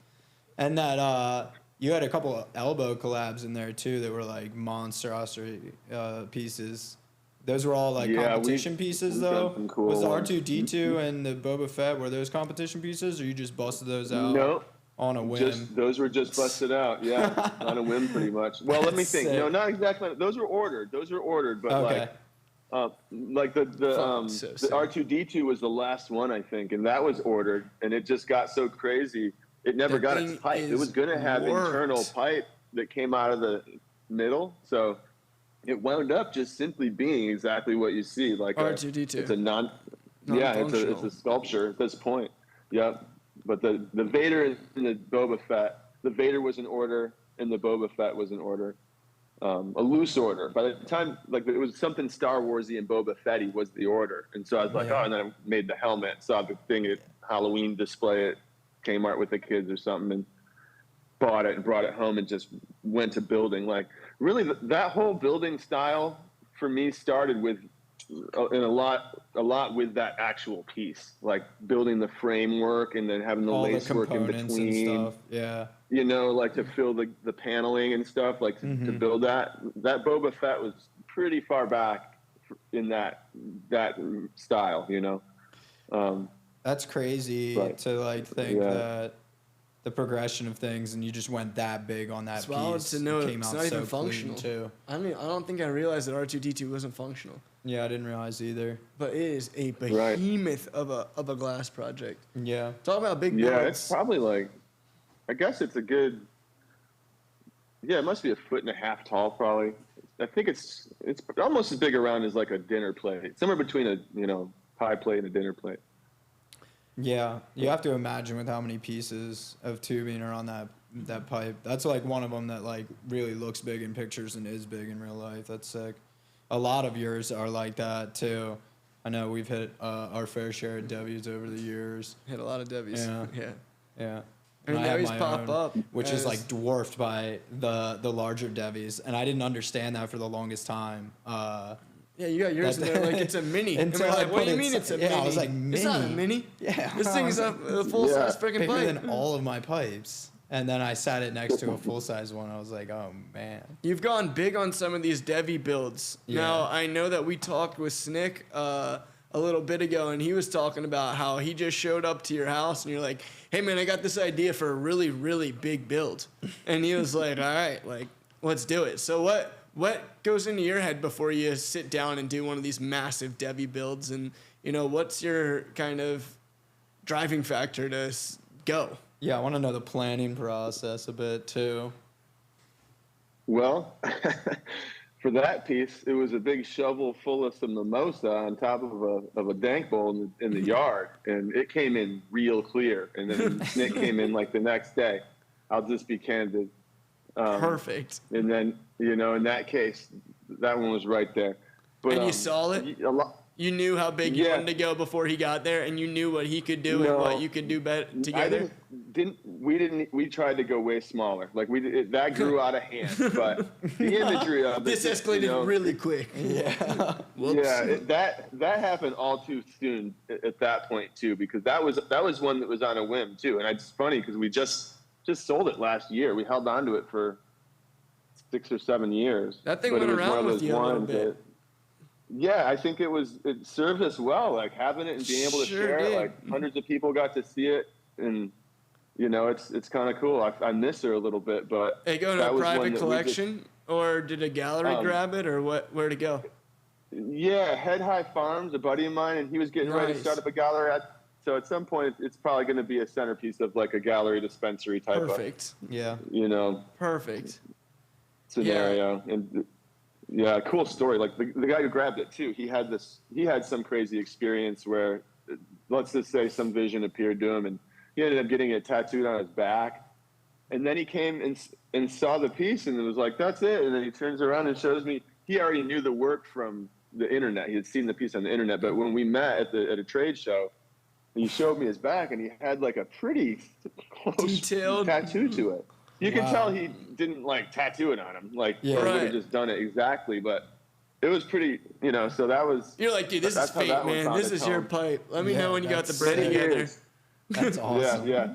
And that you had a couple of elbow collabs in there too that were like monstrosity pieces. Those were all like competition pieces, though. Cool was the R2-D2 and the Boba Fett, were those competition pieces, or you just busted those out? No, on a whim. Those were just busted out, yeah, on a whim, pretty much. Well, let me think. Sick. No, not exactly. Those were ordered, but like the R2-D2 was the last one, I think, and that was ordered, and it just got so crazy, it never got its pipe. It was going to have internal pipe that came out of the middle, so it wound up just simply being exactly what you see, like R2-D2. It's a it's a sculpture at this point. Yep. But the Vader and the Boba Fett, the Vader was in order and the Boba Fett was in order, a loose order. By the time, like, it was something Star Warsy and Boba Fetty was the order, and so I was like, and then I made the helmet, saw the thing at Halloween display at Kmart with the kids or something, and bought it and brought it home and just went to building. Like, really, that whole building style for me started with, and a lot with that actual piece, like building the framework and then having the lace work in between. And stuff. Yeah. You know, like to fill the paneling and stuff, like to build that. That Boba Fett was pretty far back in that style, you know. That's crazy to like think that the progression of things, and you just went that big on that piece. To know it's not even functional too. I don't think I realized that R2-D2 wasn't functional. Yeah, I didn't realize either. But it is a behemoth of a glass project. Yeah. Talk about big builds. Yeah, it's probably like, I guess it's a good, it must be 1.5 feet tall probably. I think it's almost as big around as like a dinner plate. Somewhere between a pie plate and a dinner plate. Yeah, you have to imagine with how many pieces of tubing are on that pipe. That's like one of them that like really looks big in pictures and is big in real life. That's sick. A lot of yours are like that too. I know we've hit our fair share of W's over the years. Hit a lot of W's. Yeah. I mean, W's pop up, which is like dwarfed by the larger Devies, and I didn't understand that for the longest time. Yeah, you got yours in there like it's a mini. And we're like, what do you mean it's a mini? I was like, mini? It's not a mini. Yeah. This thing is a full-size freaking pipe. Bigger than all of my pipes. And then I sat it next to a full-size one. I was like, oh, man. You've gone big on some of these Devi builds. Yeah. Now, I know that we talked with Snick a little bit ago, and he was talking about how he just showed up to your house, and you're like, hey, man, I got this idea for a really, really big build. And he was like, all right, like, let's do it. So what goes into your head before you sit down and do one of these massive Devi builds? And, what's your kind of driving factor to go? Yeah, I want to know the planning process a bit too. Well, for that piece, it was a big shovel full of some mimosa on top of a dank bowl in the yard, and it came in real clear. And then Nick came in like the next day. I'll just be candid. Perfect. And then, in that case, that one was right there. But, and you saw it? You knew how big you wanted to go before he got there, and you knew what he could do and what you could do better together? We tried to go way smaller. Like that grew out of hand, but the imagery of this escalated really quick. Yeah. That happened all too soon at that point too, because that was one that was on a whim too. And it's funny because we just sold it last year. We held on to it for 6 or 7 years. That thing went around with you a little bit. Yeah, I think it served us well, like having it and being able to share it. Like hundreds of people got to see it, and it's kind of cool. I miss her a little bit, but it go to a private collection, or did a gallery grab it, or what? Where'd it go? Yeah, Head High Farms, a buddy of mine, and he was getting ready to start up a gallery. So at some point, it's probably going to be a centerpiece of like a gallery dispensary type Perfect. Perfect. Scenario. Yeah. And yeah, cool story. Like the guy who grabbed it too, he had some crazy experience where, let's just say, some vision appeared to him, and he ended up getting it tattooed on his back. And then he came and saw the piece, and it was like, that's it. And then he turns around and shows me, he already knew the work from the internet. He had seen the piece on the internet, but when we met at a trade show, he showed me his back, and he had like a pretty close detailed tattoo to it. You can tell he didn't like tattoo it on him, like he would have just done it exactly, but it was pretty, so that was. You're like, dude, this is fate, man. This is your pipe. Let me know when you got the bread together. That's awesome. Yeah.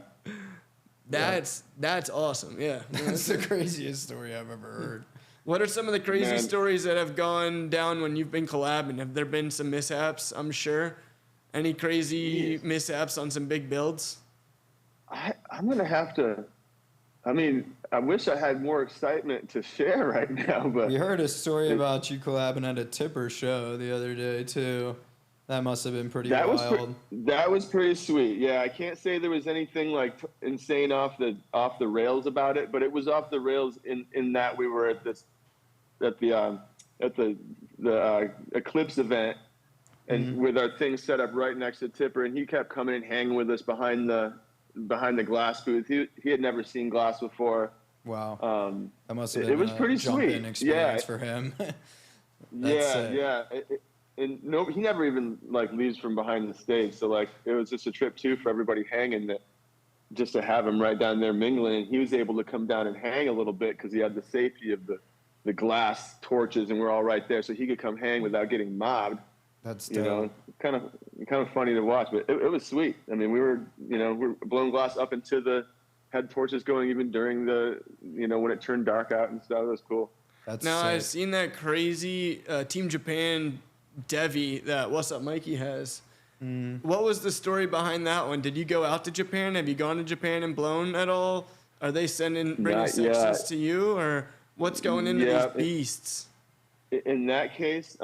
That's awesome. Yeah. That's the craziest story I've ever heard. What are some of the crazy stories that have gone down when you've been collabing? Have there been some mishaps, I'm sure? Any crazy mishaps on some big builds? I'm going to have to. I mean, I wish I had more excitement to share right now, but we heard a story about you collabing at a tipper show the other day too. That must have been pretty wild. That was pretty sweet. Yeah, I can't say there was anything like insane off the rails about it, but it was off the rails in that we were at the Eclipse event, and with our things set up right next to Tipper, and he kept coming and hanging with us behind the glass booth. He had never seen glass before. Wow. That must have been it was pretty sweet experience for him. Yeah. And he never even like leaves from behind the stage. So like it was just a trip too for everybody hanging, just to have him right down there mingling. And he was able to come down and hang a little bit because he had the safety of the glass torches, and we're all right there, so he could come hang without getting mobbed. That's dope. Kind of funny to watch, but it was sweet. I mean, we were blowing glass up into had torches going even during when it turned dark out and stuff. It was cool. That's now sick. I've seen that crazy Team Japan Devi that What's Up Mikey has. What was the story behind that one? Did you go out to Japan? Have you gone to Japan and blown at all? Are they bringing sections to you, or what's going into these beasts? In that case,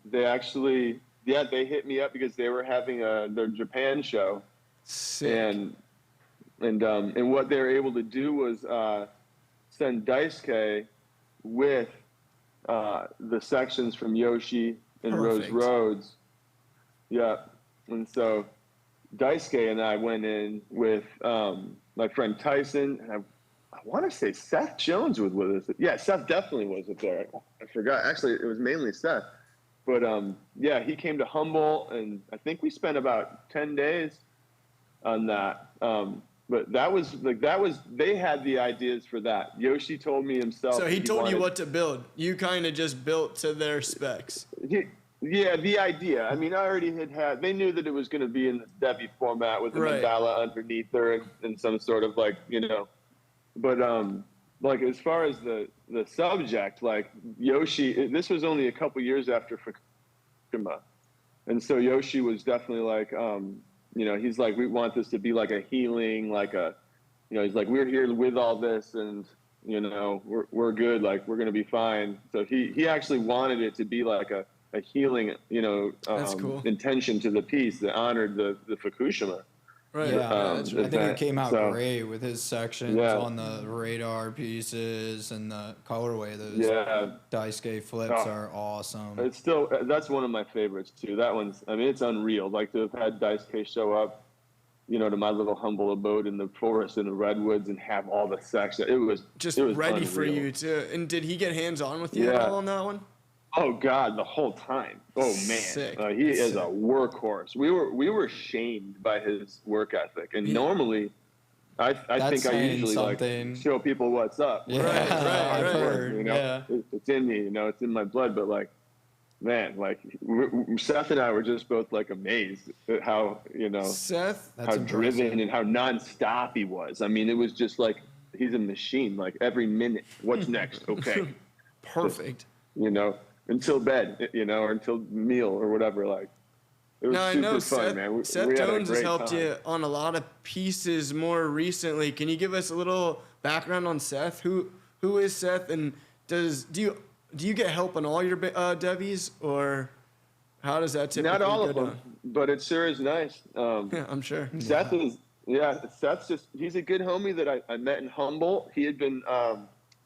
they actually, they hit me up because they were having their Japan show. Sick. And what they were able to do was send Daisuke with the sections from Yoshi and Perfect. Rose Rhodes. Yeah. And so Daisuke and I went in with my friend Tyson, and I want to say Seth Jones was with us. Yeah, Seth definitely was up there. I forgot. Actually, it was mainly Seth. But he came to Humboldt, and I think we spent about 10 days on that. But they had the ideas for that. Yoshi told me himself. So he told you what to build. You kind of just built to their specs. Yeah, the idea. I mean, I already they knew that it was going to be in the Debbie format with the mandala underneath her and some sort of but like as far as the subject, like Yoshi, this was only a couple years after Fukushima. And so Yoshi was definitely like, he's like, we want this to be like a healing, he's like, we're here with all this and, we're good. Like, we're going to be fine. So he actually wanted it to be like a healing, That's cool. intention to the piece that honored the Fukushima. Right. Yeah, that's I think it came out So, great with his sections yeah. on the radar pieces and the colorway. Those Yeah. Daisuke flips Oh, are awesome. it's still, that's one of my favorites too. That one's, I mean, it's unreal. Like to have had Daisuke show up, you know, to my little humble abode in the forest in the redwoods and have all the sections. Just It was ready unreal. for you to. And did he get hands on with you at Yeah. all on that one? Oh God, the whole time. Oh man, Sick. he is a workhorse. We were shamed by his work ethic, and normally, I think I usually something. like show people what's up. Yeah, Right, I've right. heard. You know, Yeah. it's in me. You know, it's in my blood. But like, man, like Seth and I were just both like amazed at how Seth, That's how driven and how nonstop he was. I mean, it was just like he's a machine. Like every minute, what's next? Okay, perfect. you know, until bed, you know, or until meal or whatever. Like, it was Now I super know fun, man. Seth We had a Jones has great helped time. you on a lot of pieces more recently. Can you give us a little background on Seth? Who is Seth, and do you get help on all your debies, or how does that typically Not all go of them, down? but it sure is nice. Yeah, I'm sure. Seth's he's a good homie that I met in Humboldt. He had been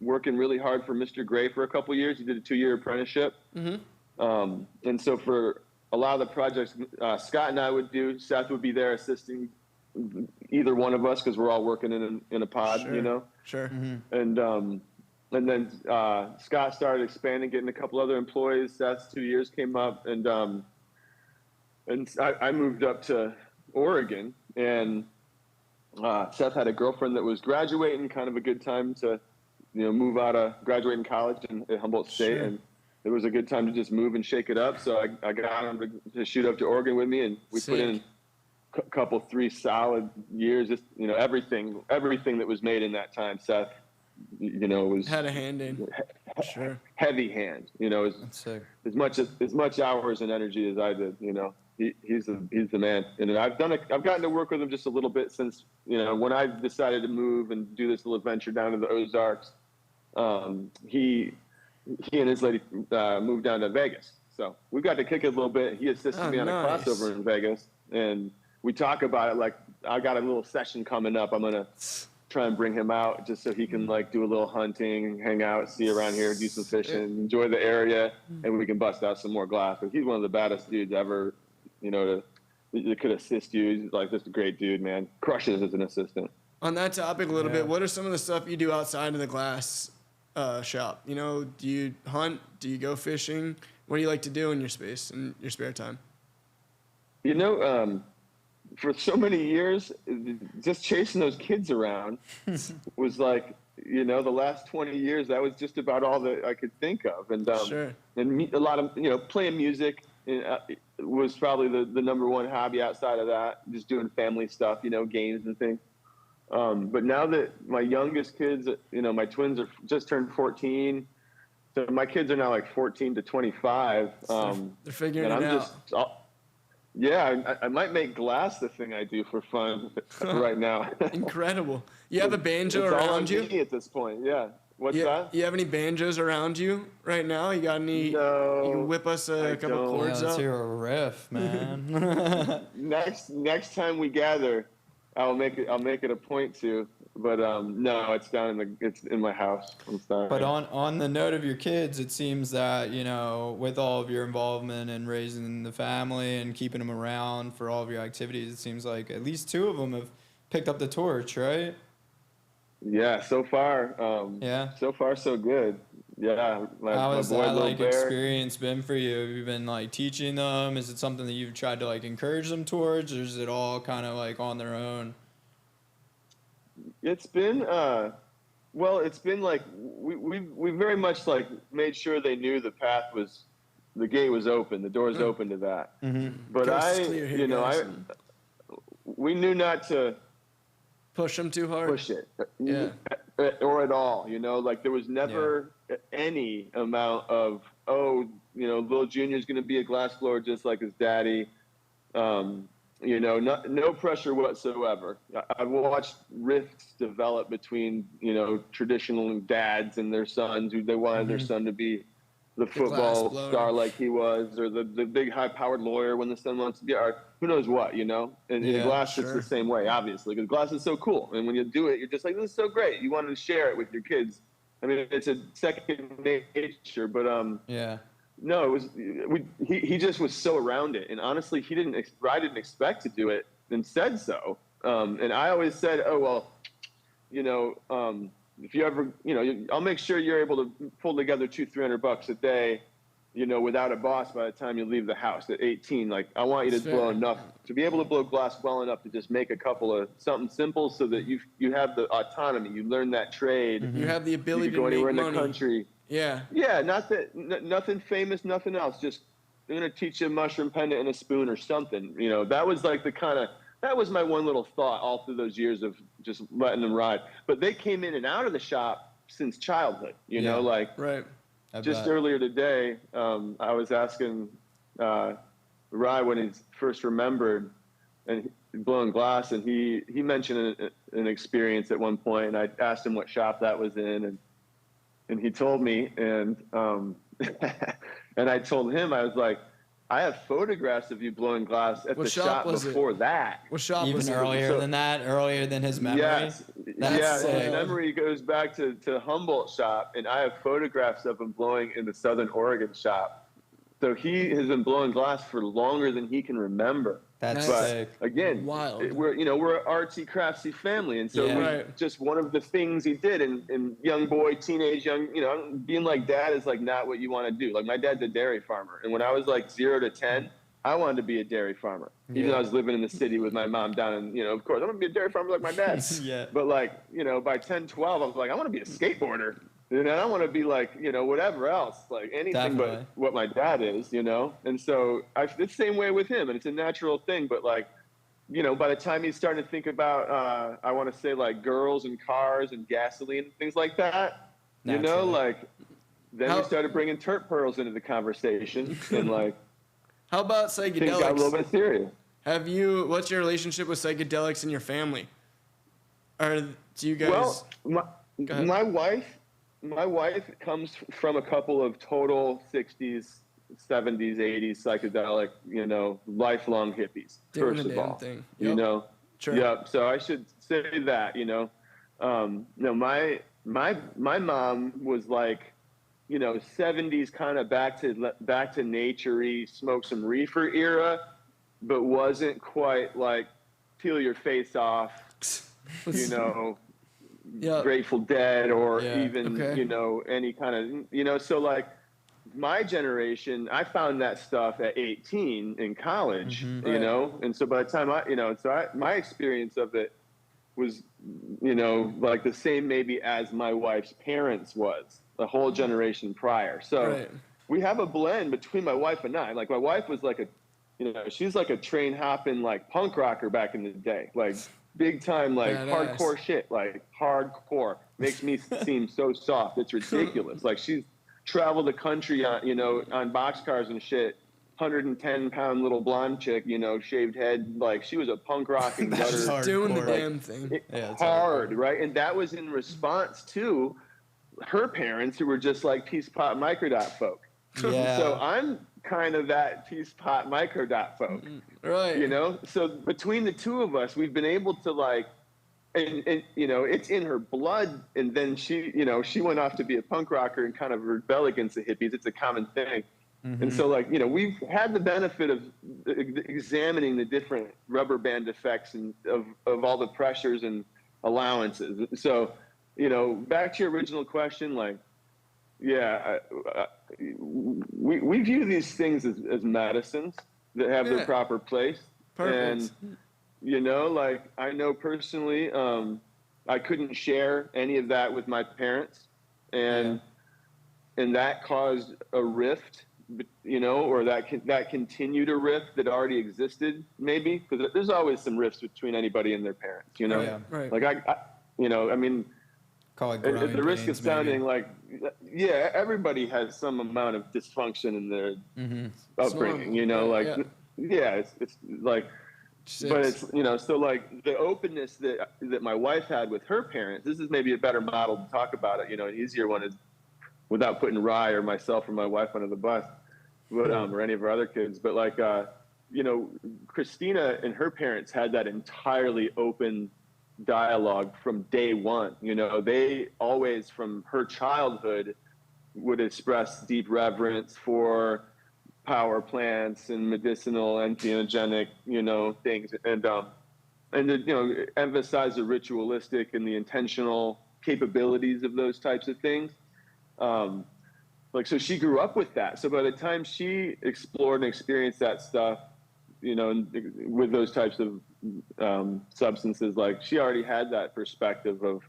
working really hard for Mr. Gray for a couple years. He did a 2-year apprenticeship. Mm-hmm. And so for a lot of the projects Scott and I would do, Seth would be there assisting either one of us because we're all working in a pod, Sure. you know? Sure. And then Scott started expanding, getting a couple other employees. Seth's 2 years came up, and I moved up to Oregon, and Seth had a girlfriend that was graduating, kind of a good time to, move out of graduating college at Humboldt State, Sure. and it was a good time to just move and shake it up. So I got him to shoot up to Oregon with me, and we put in a couple, 3 solid years. Just everything that was made in that time, Seth, was Had a hand in. Sure. heavy hand. That's sick. As much hours and energy as I did. He's the man. And I've gotten to work with him just a little bit since when I decided to move and do this little adventure down to the Ozarks. He and his lady moved down to Vegas, so we got to kick it a little bit. He assisted me on a nice. crossover in Vegas, and we talk about it like I got a little session coming up. I'm gonna try and bring him out just so he can like do a little hunting, hang out, see around here, do some fishing, enjoy the area, and we can bust out some more glass. But he's one of the baddest dudes ever, that could assist you. He's like just a great dude, man. Crushes as an assistant. On that topic a little bit, what are some of the stuff you do outside of the glass shop? Do you hunt? Do you go fishing? What do you like to do in your spare time? For so many years, just chasing those kids around was like, the last 20 years, that was just about all that I could think of. And Sure. and a lot of, playing music was probably the number one hobby outside of that, just doing family stuff, games and things. But now that my youngest kids, my twins are just turned 14, so my kids are now like 14 to 25. They're figuring and it I'm out. I might make glass the thing I do for fun right now. Incredible. You have a banjo It's all on around you? me at this point, yeah. What's that? You have any banjos around you right now? You got any? No, You can whip us a couple don't. chords Let's up. hear a riff, man. Next time we gather, I'll make it a point to. But no, it's it's in my house. I'm sorry. But on the note of your kids, it seems that, with all of your involvement in raising the family and keeping them around for all of your activities, it seems like at least 2 of them have picked up the torch, right? Yeah, so far. So far so good. Yeah. How has boy, that Little Bear, experience been for you? Have you been teaching them? Is it something that you've tried to encourage them towards, or is it all kind of on their own? It's been it's been we very much made sure they knew the gate was open, the door's open to that. Mm-hmm. But Coast clear here, guys. we knew not to Push them too hard. push it, Yeah. or at all. There was never any amount of little Junior's going to be a glassblower just like his daddy. No pressure whatsoever. I've watched rifts develop between, traditional dads and their sons who they wanted their son to be, the football glass blower. star like he was, or the big high-powered lawyer when the son wants to be, or who knows what, you know? And glass is the same way, obviously, because glass is so cool. And when you do it, you're just like, this is so great. You want to share it with your kids. I mean, it's a second nature, but no, it was he just was so around it, and honestly, I didn't expect to do it, and said so. And I always said, oh well, you know, if you ever, you know, I'll make sure you're able to pull together $200-300 a day, you know, without a boss by the time you leave the house at 18. Like, I want you to blow enough to be able to blow glass well enough to just make a couple of something simple, so that you have the autonomy, you learn that trade, you have the ability to go to anywhere make in money. the country. Yeah, nothing famous, nothing else. Just they're gonna teach you a mushroom pendant and a spoon or something. You know, that was like that was my one little thought all through those years of just letting them ride. But they came in and out of the shop since childhood. You know, like just earlier today, I was asking Rye when he's first remembered and blowing glass, and he mentioned an experience at one point, and I asked him what shop that was in, and he told me, and and I told him, I was like, I have photographs of you blowing glass at the shop before that. What shop was it? Even earlier than that? Earlier than his memory? Yes. His memory goes back to Humboldt shop, and I have photographs of him blowing in the Southern Oregon shop. So he has been blowing glass for longer than he can remember. That's sick. Again, wild. We're an artsy, craftsy family, and so just one of the things he did, and young boy, teenage, being like dad is like not what you want to do. Like my dad's a dairy farmer, and when I was like 0 to 10, I wanted to be a dairy farmer, even though I was living in the city with my mom down in, of course, I'm gonna be a dairy farmer like my dad. But like, by 10, 12, I was like, I want to be a skateboarder. I don't want to be like, whatever else, like anything but what my dad is, And so it's the same way with him, and it's a natural thing. But like, by the time he's starting to think about, I want to say like girls and cars and gasoline and things like that, then we started bringing turp pearls into the conversation, and like, how about psychedelics? Things got a little bit serious. What's your relationship with psychedelics in your family? Or do you guys? Well, my wife comes from a couple of total 60s, 70s, 80s psychedelic, lifelong hippies, first of all. Thing. Sure. Yep. So I should say that, my mom was like, 70s kind of back to nature-y, smoke some reefer era, but wasn't quite like peel your face off, Grateful Dead or even, any kind of, so like my generation, I found that stuff at 18 in college, and so by the time my experience of it was, like the same maybe as my wife's parents was the whole generation prior. So we have a blend between my wife and I. Like my wife was like she's like a train hopping like punk rocker back in the day, like big time, like hardcore shit, like hardcore. Makes me seem so soft. It's ridiculous. Like she's traveled the country on, on boxcars and shit. 110-pound little blonde chick, shaved head. Like she was a punk rocking gutter. Doing the damn thing. Hard, right? And that was in response to her parents who were just like Peace Pot Microdot folk. Yeah. So I'm kind of that Peace Pot Microdot folk. Right. So between the two of us, we've been able to like, and it's in her blood. And then she went off to be a punk rocker and kind of rebel against the hippies. It's a common thing. Mm-hmm. And so like, we've had the benefit of examining the different rubber band effects and of all the pressures and allowances. So, back to your original question, like, we view these things as medicines that have their proper place. Perfect. And, like I know personally, I couldn't share any of that with my parents, and that caused a rift, or that continued a rift that already existed, maybe, because there's always some rifts between anybody and their parents, Right. Like I mean, call it at the risk of sounding like, everybody has some amount of dysfunction in their upbringing, it's like, but it's, so like the openness that my wife had with her parents, this is maybe a better model to talk about it, an easier one is, without putting Rye or myself or my wife under the bus, but, or any of our other kids. But like, you know, Christina and her parents had that entirely open dialogue from day one. You know, they always, from her childhood, would express deep reverence for power plants and medicinal, entheogenic, you know, things, and you know, emphasize the ritualistic and the intentional capabilities of those types of things. Like, so she grew up with that. So by the time she explored and experienced that stuff, you know, with those types of substances, like, she already had that perspective of,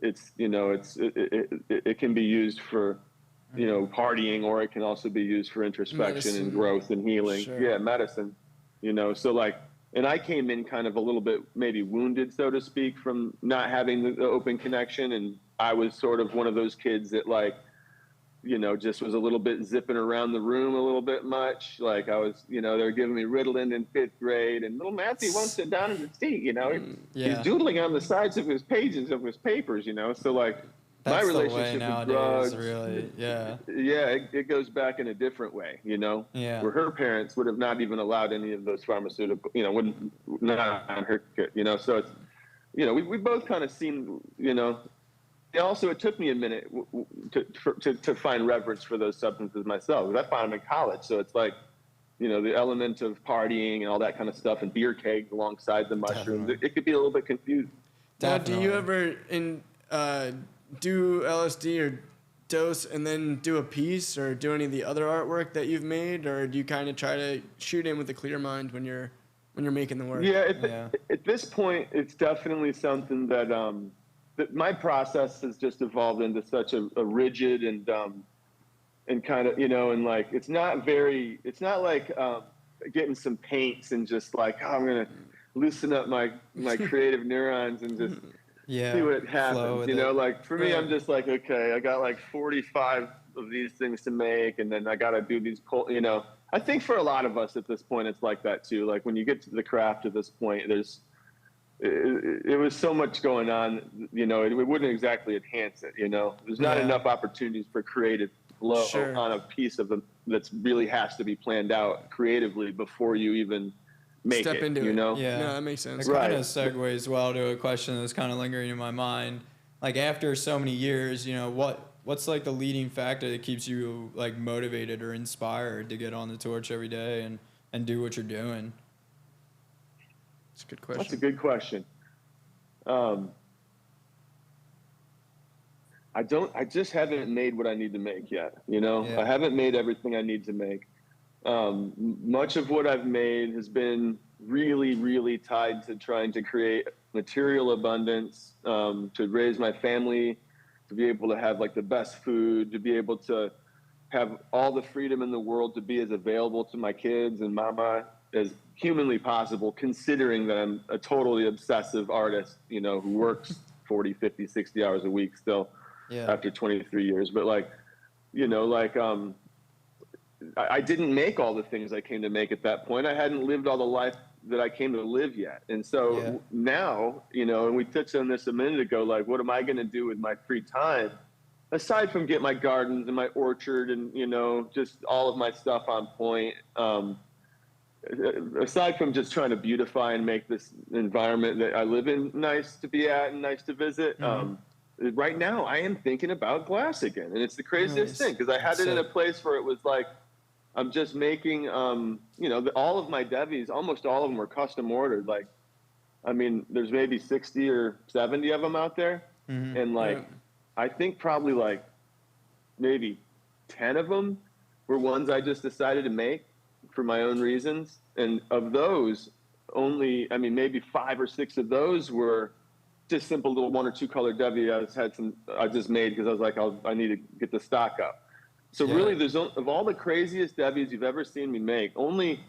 it's, you know, it can be used for, you know, partying, or it can also be used for introspection Medicine. and growth and healing. Sure. Yeah, medicine, you know. So like, and I came in kind of a little bit maybe wounded, so to speak, from not having the open connection. And I was sort of one of those kids that, like, you know, just was a little bit zipping around the room a little bit much. Like, I was, you know, they were giving me Ritalin in 5th grade, and little Matthew won't sit down in the seat, you know. He's doodling on the sides of his pages of his papers, you know. So like, That's my relationship the way nowadays, with drugs, really, yeah. Yeah, it goes back in a different way, you know. Yeah. Where her parents would have not even allowed any of those pharmaceutical, you know, wouldn't, not on her kid, you know. So it's, you know, we both kind of seen, you know. Also, it took me a minute to find reverence for those substances myself, because I found them in college. So it's like, you know, the element of partying and all that kind of stuff, and beer kegs alongside the mushrooms. It could be a little bit confusing. Now, do you ever do LSD or dose and then do a piece, or do any of the other artwork that you've made, or do you kind of try to shoot in with a clear mind when you're making the work? Yeah, at this point, it's definitely something that that my process has just evolved into such a rigid and kind of, you know, and like, it's not like getting some paints and just like, oh, I'm gonna loosen up my creative neurons and just see what happens, you know. Like, for me, I'm just like, okay, I got like 45 of these things to make, and then I gotta do these, you know. I think for a lot of us at this point, it's like that too. Like, when you get to the craft at this point, it was so much going on, you know, it wouldn't exactly enhance it, you know. There's not enough opportunities for creative flow on a piece of them that's really has to be planned out creatively before you even make Step it, into you it. know? Yeah, no, that makes sense. It kind of segues well to a question that's kind of lingering in my mind. Like, after so many years, you know, what's like the leading factor that keeps you like motivated or inspired to get on the torch every day and do what you're doing? That's a good question. That's a good question. I just haven't made what I need to make yet, you know? I haven't made everything I need to make. Much of what I've made has been really, really tied to trying to create material abundance, to raise my family, to be able to have like the best food, to be able to have all the freedom in the world to be as available to my kids and mama as humanly possible, considering that I'm a totally obsessive artist, you know, who works 40, 50, 60 hours a week still after 23 years. But like, you know, like, I didn't make all the things I came to make at that point. I hadn't lived all the life that I came to live yet. And so now, you know, and we touched on this a minute ago, like, what am I going to do with my free time? Aside from get my gardens and my orchard and, you know, just all of my stuff on point, aside from just trying to beautify and make this environment that I live in nice to be at and nice to visit, right now I am thinking about glass again. And it's the craziest thing, because I had it in a place where it was like, I'm just making, you know, all of my devis, almost all of them were custom ordered. Like, I mean, there's maybe 60 or 70 of them out there. And like, I think probably like maybe 10 of them were ones I just decided to make for my own reasons. And of those, only, I mean, maybe 5 or 6 of those were just simple little 1 or 2 color devi I just made because I was like, I need to get the stock up. So really, there's, of all the craziest devis you've ever seen me make, only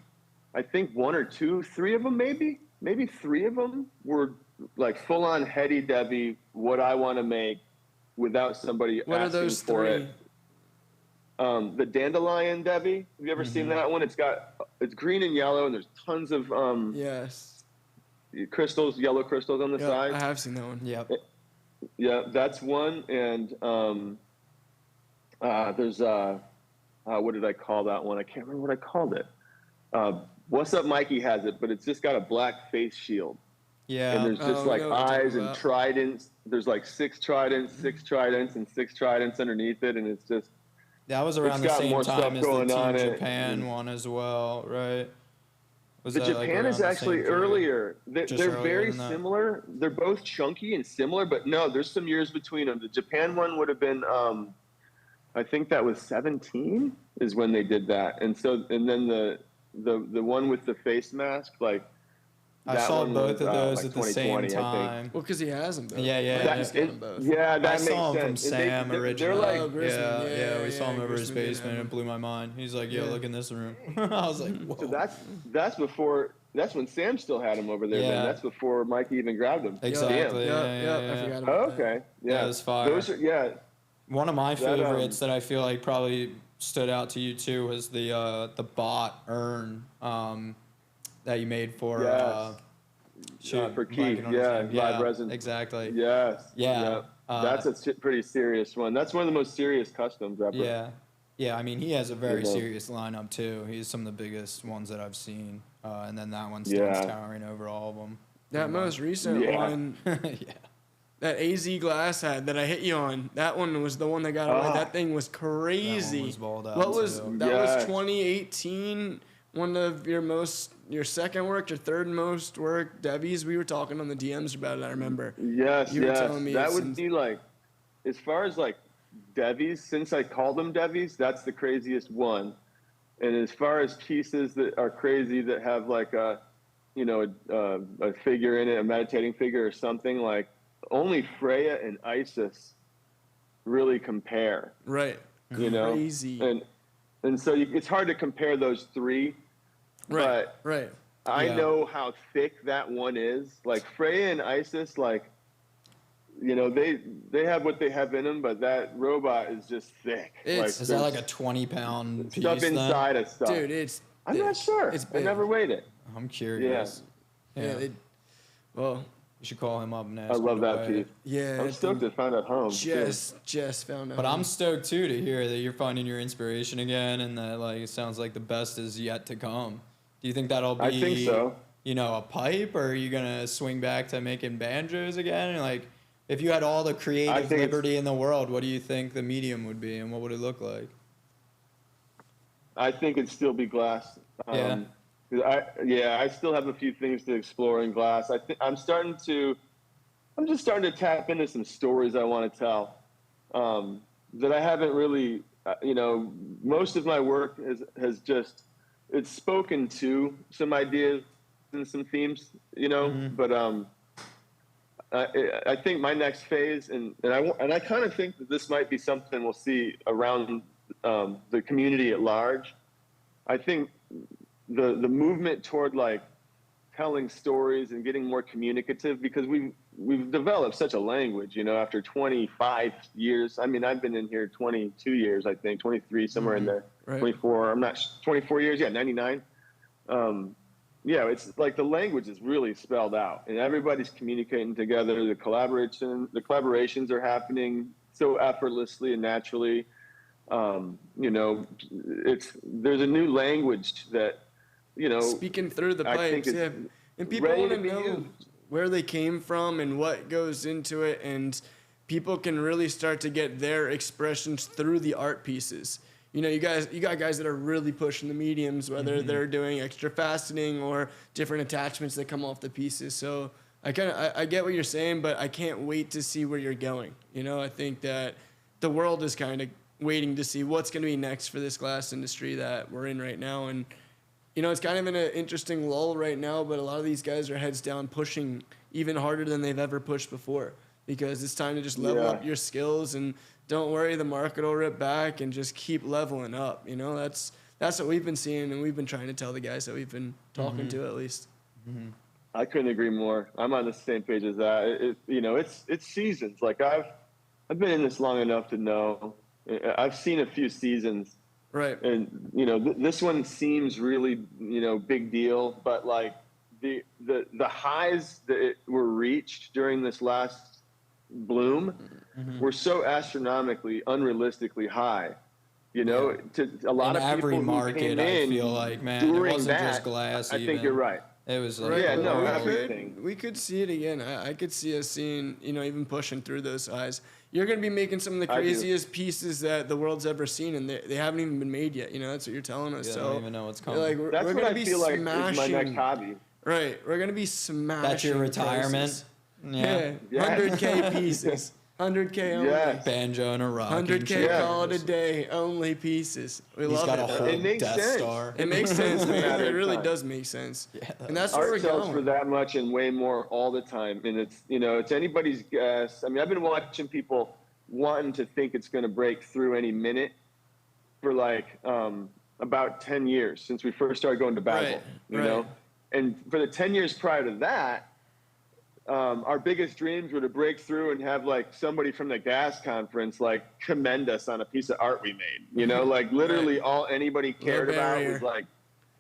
I think 1 or 2, 3 of them maybe 3 of them were like full on heady devi, what I want to make without somebody what asking are those for 3? it. The dandelion devi. Have you ever seen that one? It's green and yellow, and there's tons of crystals, yellow crystals on the side. I have seen that one. Yep. Yeah, that's one. And There's what did I call that one? I can't remember what I called it. What's Up Mikey has it, but it's just got a black face shield. Yeah. And there's just like eyes and tridents. There's like six tridents, and six tridents underneath it, and it's just. That was around the same time as the Team Japan one as well, right? The Japan is actually earlier. They're very similar. They're both chunky and similar, but no, there's some years between them. The Japan one would have been, I think that was 17 is when they did that, and then the one with the face mask, like. I saw both of those at the same time. Well, because he has them both. Yeah. That makes sense. I saw him from Sam originally. They're like, we saw him over his basement, and it blew my mind. He's like, "Yo, look in this room." I was like, "Whoa." So that's before. That's when Sam still had him over there. Yeah. Then. That's before Mikey even grabbed him. Exactly. Yeah. I forgot about that. Okay. Yeah. That was fire. Those are, One of my favorites that I feel like probably stood out to you too was the bot urn. That you made for for Keith, live resin. Exactly. Yes. Yeah. That's a pretty serious one. That's one of the most serious customs ever. Yeah. I mean, he has a very serious lineup too. He's some of the biggest ones that I've seen, and then that one stands towering over all of them. That most recent one. That AZ glass hat that I hit you on, that one was the one that got away. That thing was crazy. That one was balled out. What was that? Was 2018 one of your second work, your third most work, Debbie's? We were talking on the DMs about it. I remember. Yes, you were telling me that would be like, as far as like Debbie's, since I called them Debbie's, that's the craziest one. And as far as pieces that are crazy that have like a figure in it, a meditating figure or something, like only Freya and Isis really compare. Right. Crazy. And so it's hard to compare those three. Right. But right. I know how thick that one is. Like Freya and Isis, like, they have what they have in them, but that robot is just thick. Is that like a 20-pound piece? Stuff inside of stuff. Dude, I'm not sure. I never weighed it. I'm curious. Yeah. You should call him up and ask I love him that piece. Yeah. I'm stoked to find at home. Just found out. But I'm stoked too to hear that you're finding your inspiration again, and that like it sounds like the best is yet to come. Do you think that'll be? I think so. A pipe, or are you gonna swing back to making banjos again? And like, if you had all the creative liberty in the world, what do you think the medium would be, and what would it look like? I think it'd still be glass. I still have a few things to explore in glass. I'm just starting to tap into some stories I want to tell that I haven't really, most of my work has just, it's spoken to some ideas and some themes, but I think my next phase, and I kind of think that this might be something we'll see around the community at large. I think the movement toward like telling stories and getting more communicative, because we've developed such a language, after 25 years. I mean, I've been in here 22 years, I think, 23, somewhere in there, right. 24. I'm not 24 years. Yeah, 99. It's like the language is really spelled out, and everybody's communicating together. The collaborations are happening so effortlessly and naturally. There's a new language that, speaking through the pipes, and people want to know where they came from and what goes into it, and people can really start to get their expressions through the art pieces. You got guys that are really pushing the mediums, whether they're doing extra faceting or different attachments that come off the pieces. So I get what you're saying, but I can't wait to see where you're going. I think that the world is kind of waiting to see what's going to be next for this glass industry that we're in right now. And, it's kind of in an interesting lull right now, but a lot of these guys are heads down pushing even harder than they've ever pushed before, because it's time to just level up your skills, and don't worry, the market will rip back, and just keep leveling up. That's what we've been seeing, and we've been trying to tell the guys that we've been talking to, at least. I couldn't agree more. I'm on the same page as that. It's seasons. Like I've been in this long enough to know. I've seen a few seasons, right? And this one seems really big deal, but like the highs that were reached during this last bloom were so astronomically, unrealistically high. You know, to a lot in of people every who market, came in I feel like, man, it during wasn't that, just glass. I think you're right. It was like, Right, Yeah, no, we everything. we could see it again. I could see us seeing, even pushing through those highs. You're going to be making some of the I do. craziest pieces that the world's ever seen, and they haven't even been made yet. That's what you're telling us. I So don't even know what's coming. like, That's we're what going I to be feel like is smashing. my next hobby. Right, we're going to be smashing. That's your retirement. prices. Yeah. Yeah. 100K pieces. 100K only. Yes. Banjo and a rocking 100K chair. call it a day, only pieces. We He's love got it. a bro. whole It makes Death sense. Star. It makes sense, man. Matter It of really time. does make sense. Yeah, And that's where Art we're sells going. for that much and way more all the time. And it's anybody's guess. I mean, I've been watching people wanting to think it's going to break through any minute for like about 10 years since we first started going to Banjo, Right. And for the 10 years prior to that, our biggest dreams were to break through and have like somebody from the gas conference like commend us on a piece of art we made. Like literally all anybody cared about barrier. was like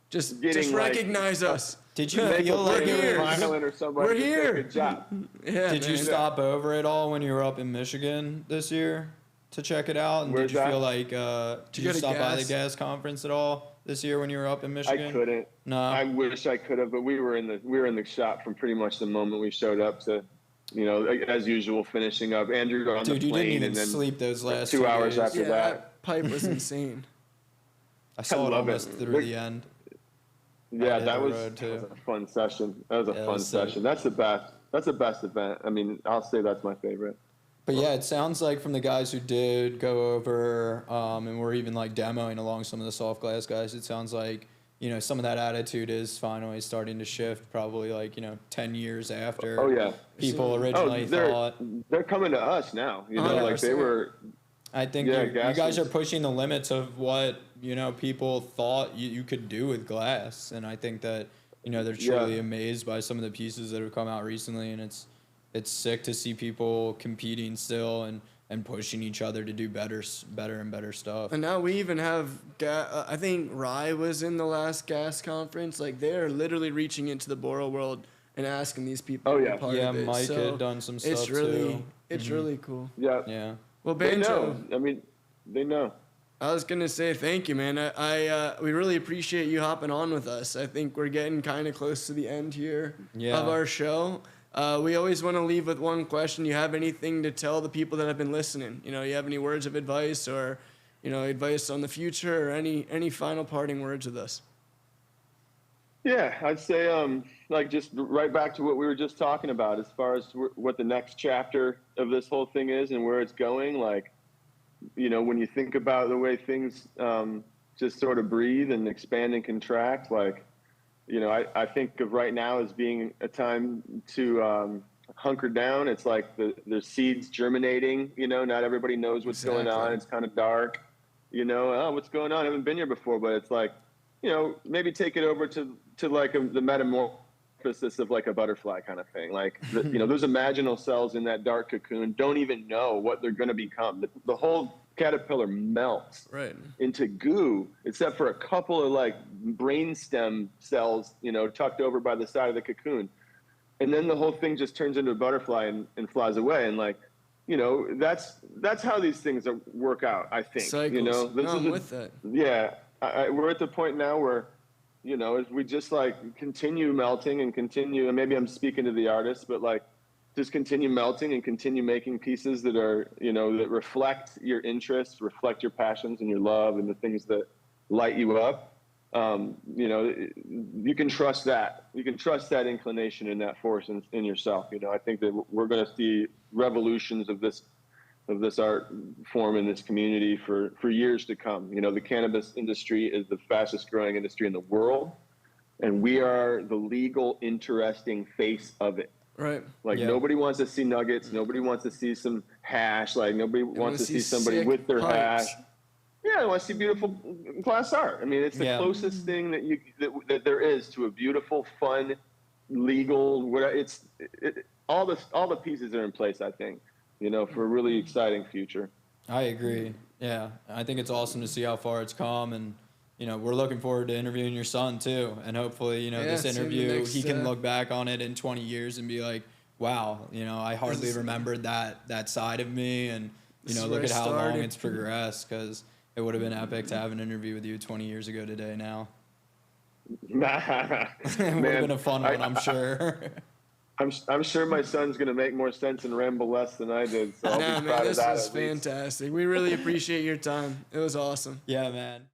Just getting, like, recognize us. Did you make feel a like we're it here. was, smiling or somebody We're to say here. good job. Yeah, Did you man. stop over at all when you were up in Michigan this year to check it out? And Where's did you that? feel like did you you go to stop by the gas? gas conference at all this year when you were up in Michigan? I couldn't. No. I wish I could have, but we were in the shop from pretty much the moment we showed up to, as usual, finishing up. Andrew on Dude, the you plane, didn't even and then sleep those last 2 hours days. after Yeah, that. pipe was insane. I saw it love it. almost through the end. Yeah, hit that the was, road, too. that was a fun session. That was a Yeah, it fun was sick. session. That's the best. That's the best event. I mean, I'll say that's my favorite. But yeah, it sounds like from the guys who did go over and were even like demoing along some of the soft glass guys, it sounds like, some of that attitude is finally starting to shift probably like, 10 years after Oh yeah. people originally thought. They're coming to us now. Like they 100%. were. I think Yeah, you guys gas are is- pushing the limits of what, people thought you could do with glass. And I think that, they're truly Yeah. amazed by some of the pieces that have come out recently. And it's sick to see people competing still and pushing each other to do better and better stuff. And now we even have, I think Rye was in the last gas conference. Like, they're literally reaching into the Boro world and asking these people Oh, to yeah. be part Yeah, of it. Mike So had done some stuff it's really, too. It's really cool. Yeah. Yeah. Well, They Banjo, know. I mean, they know. I was gonna say thank you, man. We really appreciate you hopping on with us. I think we're getting kind of close to the end here Yeah. of our show. We always want to leave with one question. You have anything to tell the people that have been listening? You have any words of advice or, advice on the future or any final parting words with us? Yeah, I'd say like just right back to what we were just talking about as far as what the next chapter of this whole thing is and where it's going. Like, when you think about the way things just sort of breathe and expand and contract, like, I think of right now as being a time to hunker down. It's like there's seeds germinating, not everybody knows what's going on. Exactly. It's kind of dark, oh, what's going on? I haven't been here before, but it's like, maybe take it over to like the metamorphosis of like a butterfly kind of thing. Like, those imaginal cells in that dark cocoon don't even know what they're going to become. The whole caterpillar melts Right. into goo, except for a couple of like brainstem cells, tucked over by the side of the cocoon. And then the whole thing just turns into a butterfly and flies away. And like, that's how these things work out, I think. Cycles. This No, is I'm with that. Yeah. We're at the point now where, as we just like continue melting and continue, and maybe I'm speaking to the artists, but like just continue melting and continue making pieces that are, that reflect your interests, reflect your passions and your love and the things that light you up. You can trust that. You can trust that inclination and that force in yourself. I think that we're going to see revolutions of this art form in this community for years to come. The cannabis industry is the fastest growing industry in the world, and we are the legal, interesting face of it. Right. Like, Yeah. nobody wants to see nuggets. Nobody wants to see some hash. Like, nobody wants to see somebody sick with their pipes. hash. Yeah, I want to see beautiful glass art. I mean, it's the Yeah. closest thing that there is to a beautiful, fun, legal. All the pieces are in place, I think, for a really exciting future. I agree. Yeah. I think it's awesome to see how far it's come. And, we're looking forward to interviewing your son, too. And hopefully, Yeah, this see the interview, next, he can look back on it in 20 years and be like, wow, you know, I hardly remembered that side of me, and you know, look at how long it's progressed, because it would have been epic to have an interview with you 20 years ago today now. It would have been a fun one, I'm sure. I'm sure my son's going to make more sense and ramble less than I did. So I'll be proud of that. This was fantastic. We really appreciate your time. It was awesome. Yeah, man.